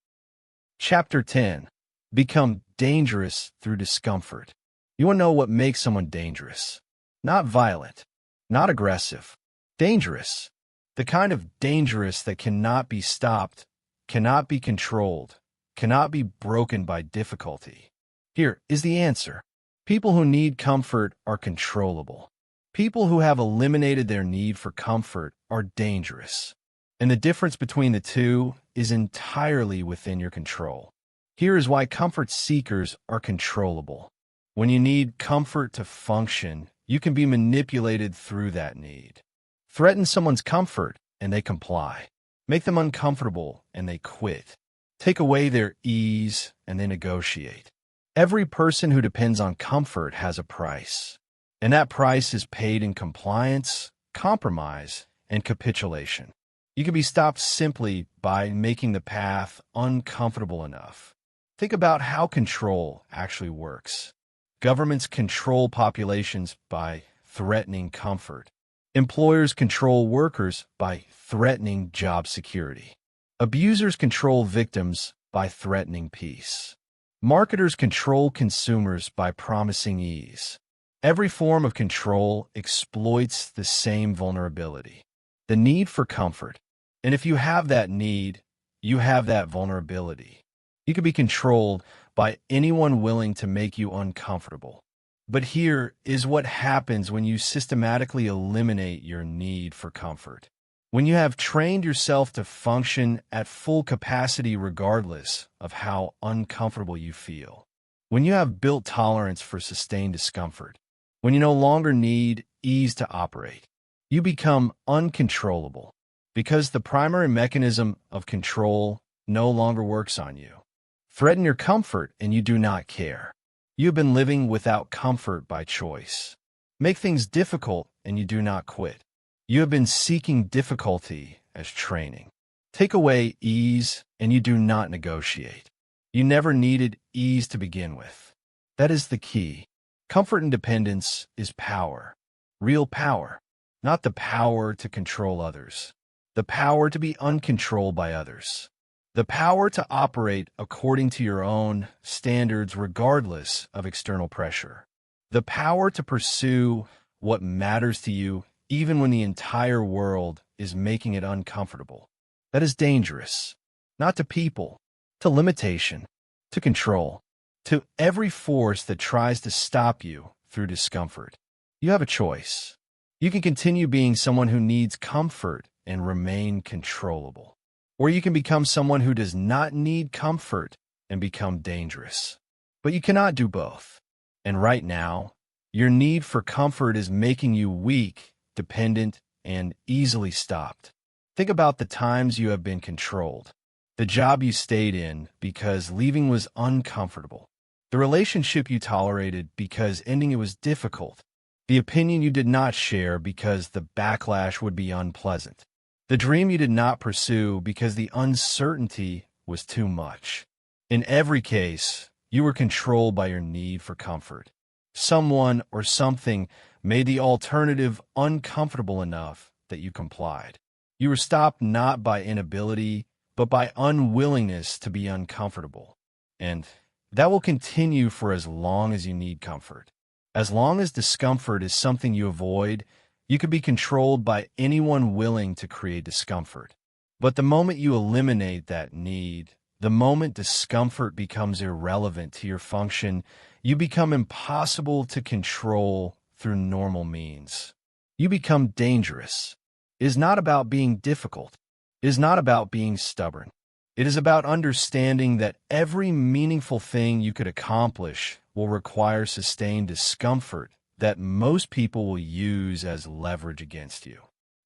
Chapter 10. Become dangerous through discomfort. You want to know what makes someone dangerous? Not violent, not aggressive, dangerous. The kind of dangerous that cannot be stopped, cannot be controlled, cannot be broken by difficulty. Here is the answer. People who need comfort are controllable. People who have eliminated their need for comfort are dangerous. And the difference between the two is entirely within your control. Here is why comfort seekers are controllable. When you need comfort to function, you can be manipulated through that need. Threaten someone's comfort, and they comply. Make them uncomfortable, and they quit. Take away their ease, and they negotiate. Every person who depends on comfort has a price, and that price is paid in compliance, compromise, and capitulation. You can be stopped simply by making the path uncomfortable enough. Think about how control actually works. Governments control populations by threatening comfort. Employers control workers by threatening job security. Abusers control victims by threatening peace. Marketers control consumers by promising ease. Every form of control exploits the same vulnerability, the need for comfort. And if you have that need, you have that vulnerability. You can be controlled by anyone willing to make you uncomfortable. But here is what happens when you systematically eliminate your need for comfort. When you have trained yourself to function at full capacity regardless of how uncomfortable you feel. When you have built tolerance for sustained discomfort. When you no longer need ease to operate. You become uncontrollable because the primary mechanism of control no longer works on you. Threaten your comfort and you do not care. You have been living without comfort by choice. Make things difficult and you do not quit. You have been seeking difficulty as training. Take away ease and you do not negotiate. You never needed ease to begin with. That is the key. Comfort and dependence is power. Real power. Not the power to control others. The power to be uncontrolled by others. The power to operate according to your own standards regardless of external pressure. The power to pursue what matters to you even when the entire world is making it uncomfortable. That is dangerous. Not to people, to limitation, to control, to every force that tries to stop you through discomfort. You have a choice. You can continue being someone who needs comfort and remain controllable. Or you can become someone who does not need comfort and become dangerous. But you cannot do both. And right now, your need for comfort is making you weak, dependent, and easily stopped. Think about the times you have been controlled. The job you stayed in because leaving was uncomfortable. The relationship you tolerated because ending it was difficult. The opinion you did not share because the backlash would be unpleasant. The dream you did not pursue because the uncertainty was too much. In every case, you were controlled by your need for comfort. Someone or something made the alternative uncomfortable enough that you complied. You were stopped not by inability, but by unwillingness to be uncomfortable. And that will continue for as long as you need comfort. As long as discomfort is something you avoid, you could be controlled by anyone willing to create discomfort. But the moment you eliminate that need, The moment discomfort becomes irrelevant to your function, you become impossible to control through normal means. You become dangerous. It is not about being difficult. It is not about being stubborn. It is about understanding that every meaningful thing you could accomplish will require sustained discomfort that most people will use as leverage against you.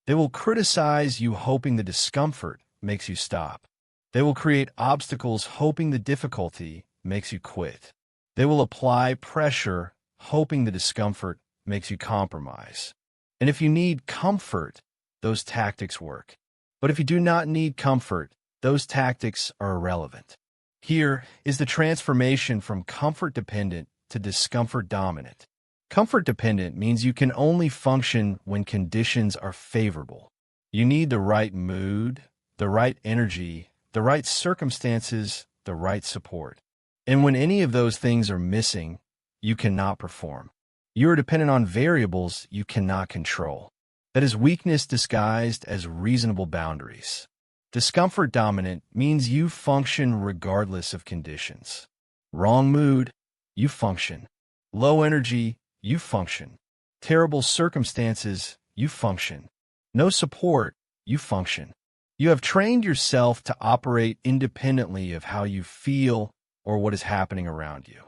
They will criticize you hoping the discomfort makes you stop. They will create obstacles hoping the difficulty makes you quit. They will apply pressure hoping the discomfort makes you compromise. And if you need comfort, those tactics work. But if you do not need comfort, those tactics are irrelevant. Here is the transformation from comfort-dependent to discomfort-dominant. Comfort-dependent means you can only function when conditions are favorable. You need the right mood, the right energy, the right circumstances, the right support. And when any of those things are missing, you cannot perform. You are dependent on variables you cannot control. That is weakness disguised as reasonable boundaries. Discomfort dominant means you function regardless of conditions. Wrong mood, you function. Low energy, you function. Terrible circumstances, you function. No support, you function. You have trained yourself to operate independently of how you feel or what is happening around you.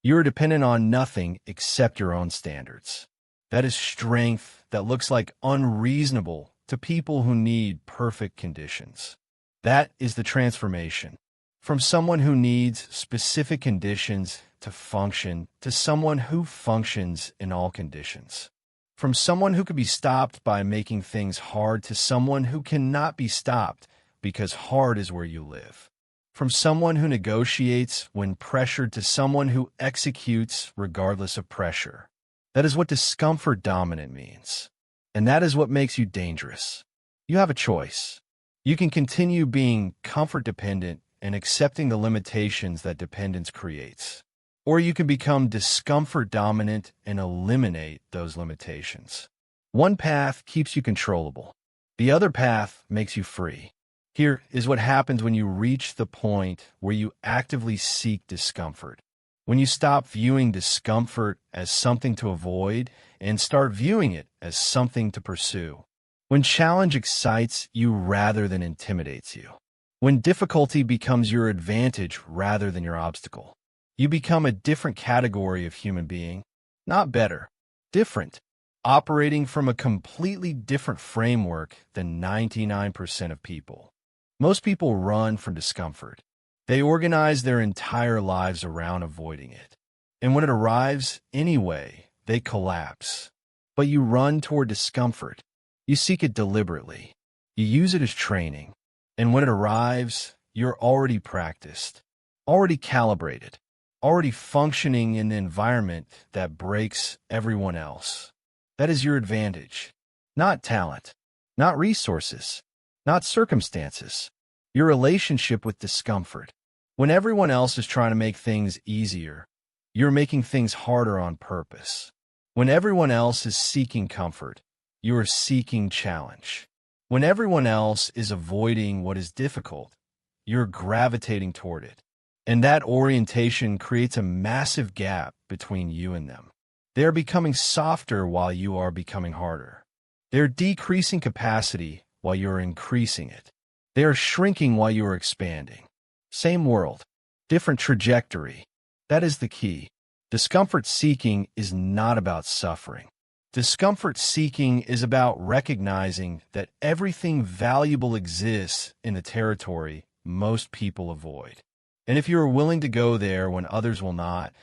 You are dependent on nothing except your own standards. That is strength that looks like unreasonable to people who need perfect conditions. That is the transformation. From someone who needs specific conditions to function to someone who functions in all conditions. From someone who could be stopped by making things hard to someone who cannot be stopped because hard is where you live. From someone who negotiates when pressured to someone who executes regardless of pressure. That is what discomfort dominant means. And that is what makes you dangerous. You have a choice. You can continue being comfort dependent and accepting the limitations that dependence creates. Or you can become discomfort dominant and eliminate those limitations. One path keeps you controllable. The other path makes you free. Here is what happens when you reach the point where you actively seek discomfort. When you stop viewing discomfort as something to avoid and start viewing it as something to pursue. When challenge excites you rather than intimidates you. When difficulty becomes your advantage rather than your obstacle. You become a different category of human being, not better, different, operating from a completely different framework than 99% of people. Most people run from discomfort. They organize their entire lives around avoiding it. And when it arrives anyway, they collapse. But you run toward discomfort. You seek it deliberately. You use it as training. And when it arrives, you're already practiced, already calibrated, already functioning in the environment that breaks everyone else. That is your advantage. Not talent, not resources, not circumstances. Your relationship with discomfort. When everyone else is trying to make things easier, you're making things harder on purpose. When everyone else is seeking comfort, you are seeking challenge. When everyone else is avoiding what is difficult, you're gravitating toward it. And that orientation creates a massive gap between you and them. They are becoming softer while you are becoming harder. They are decreasing capacity while you are increasing it. They are shrinking while you are expanding. Same world, different trajectory. That is the key. Discomfort seeking is not about suffering. Discomfort seeking is about recognizing that everything valuable exists in the territory most people avoid. And if you are willing to go there when others will not,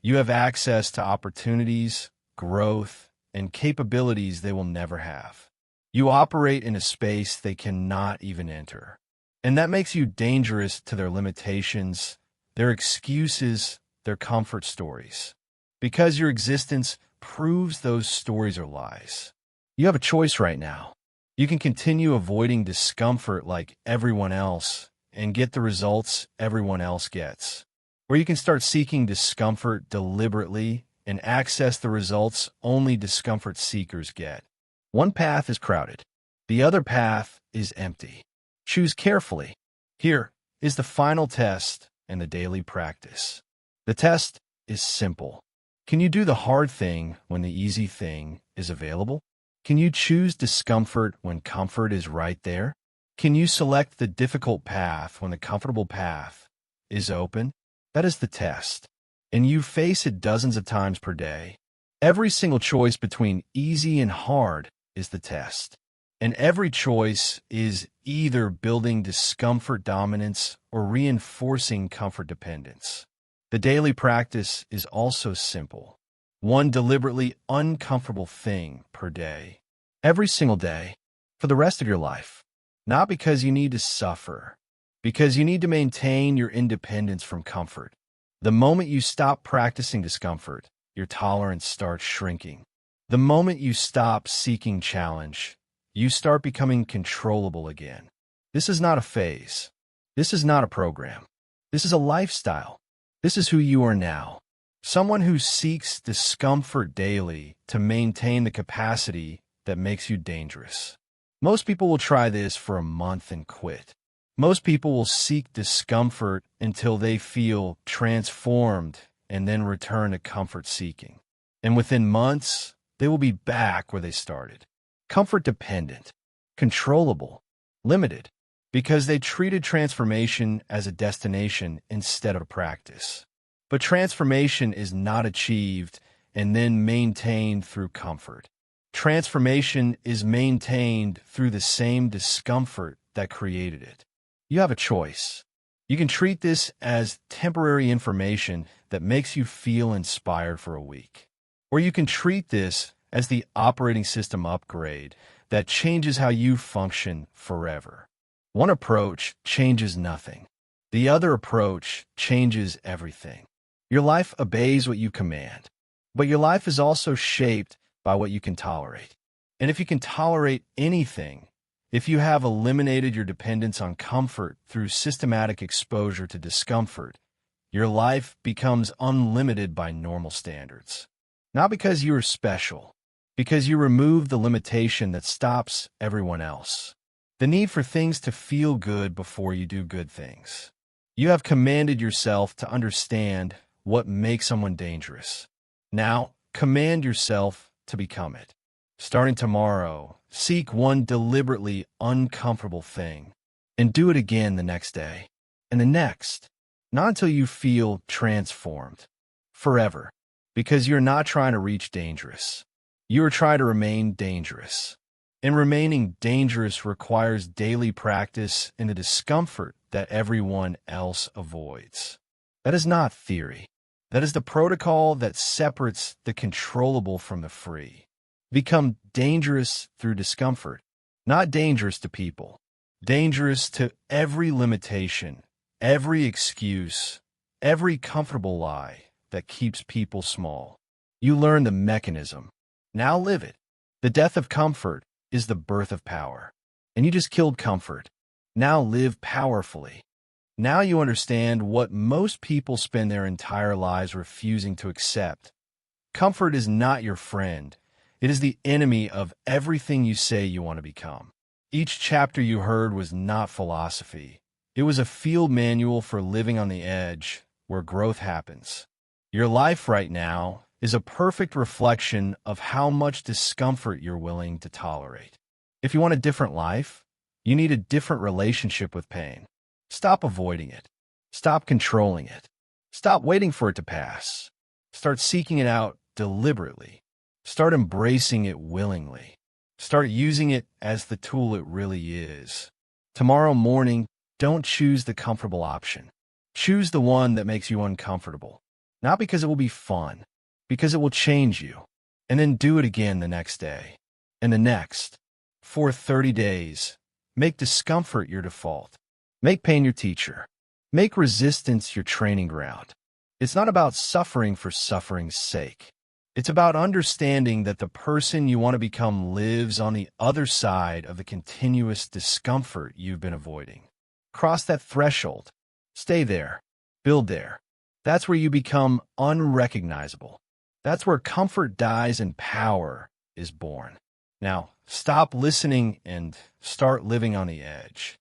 you have access to opportunities, growth, and capabilities they will never have. You operate in a space they cannot even enter. And that makes you dangerous to their limitations, their excuses, their comfort stories. Because your existence proves those stories are lies. You have a choice right now. You can continue avoiding discomfort like everyone else and get the results everyone else gets. Or you can start seeking discomfort deliberately and access the results only discomfort seekers get. One path is crowded. The other path is empty. Choose carefully. Here is the final test and the daily practice. The test is simple. Can you do the hard thing when the easy thing is available? Can you choose discomfort when comfort is right there? Can you select the difficult path when the comfortable path is open? That is the test. And you face it dozens of times per day. Every single choice between easy and hard is the test. And every choice is either building discomfort dominance or reinforcing comfort dependence. The daily practice is also simple. One deliberately uncomfortable thing per day. Every single day, for the rest of your life. Not because you need to suffer, because you need to maintain your independence from comfort. The moment you stop practicing discomfort, your tolerance starts shrinking. The moment you stop seeking challenge, you start becoming controllable again. This is not a phase. This is not a program. This is a lifestyle. This is who you are now. Someone who seeks discomfort daily to maintain the capacity that makes you dangerous. Most people will try this for a month and quit. Most people will seek discomfort until they feel transformed and then return to comfort seeking. And within months, they will be back where they started. Comfort dependent, controllable, limited, because they treated transformation as a destination instead of a practice. But transformation is not achieved and then maintained through comfort. Transformation is maintained through the same discomfort that created it. You have a choice. You can treat this as temporary information that makes you feel inspired for a week. Or you can treat this as the operating system upgrade that changes how you function forever. One approach changes nothing. The other approach changes everything. Your life obeys what you command, but your life is also shaped by what you can tolerate. And if you can tolerate anything, if you have eliminated your dependence on comfort through systematic exposure to discomfort, your life becomes unlimited by normal standards. Not because you are special, because you remove the limitation that stops everyone else. The need for things to feel good before you do good things. You have commanded yourself to understand what makes someone dangerous. Now, command yourself to become it. Starting tomorrow, seek one deliberately uncomfortable thing, and do it again the next day, and the next, not until you feel transformed. Forever, because you're not trying to reach dangerous. You are trying to remain dangerous. And remaining dangerous requires daily practice in the discomfort that everyone else avoids. That is not theory. That is the protocol that separates the controllable from the free. Become dangerous through discomfort, not dangerous to people. Dangerous to every limitation, every excuse, every comfortable lie that keeps people small. You learn the mechanism. Now live it. The death of comfort is the birth of power. And you just killed comfort. Now live powerfully. Now you understand what most people spend their entire lives refusing to accept. Comfort is not your friend. It is the enemy of everything you say you want to become. Each chapter you heard was not philosophy. It was a field manual for living on the edge, where growth happens. Your life right now is a perfect reflection of how much discomfort you're willing to tolerate. If you want a different life, you need a different relationship with pain. Stop avoiding it. Stop controlling it. Stop waiting for it to pass. Start seeking it out deliberately. Start embracing it willingly. Start using it as the tool it really is. Tomorrow morning, don't choose the comfortable option. Choose the one that makes you uncomfortable. Not because it will be fun, because it will change you. And then do it again the next day. And the next. For 30 days, make discomfort your default. Make pain your teacher. Make resistance your training ground. It's not about suffering for suffering's sake. It's about understanding that the person you want to become lives on the other side of the continuous discomfort you've been avoiding. Cross that threshold. Stay there. Build there. That's where you become unrecognizable. That's where comfort dies and power is born. Now, stop listening and start living on the edge.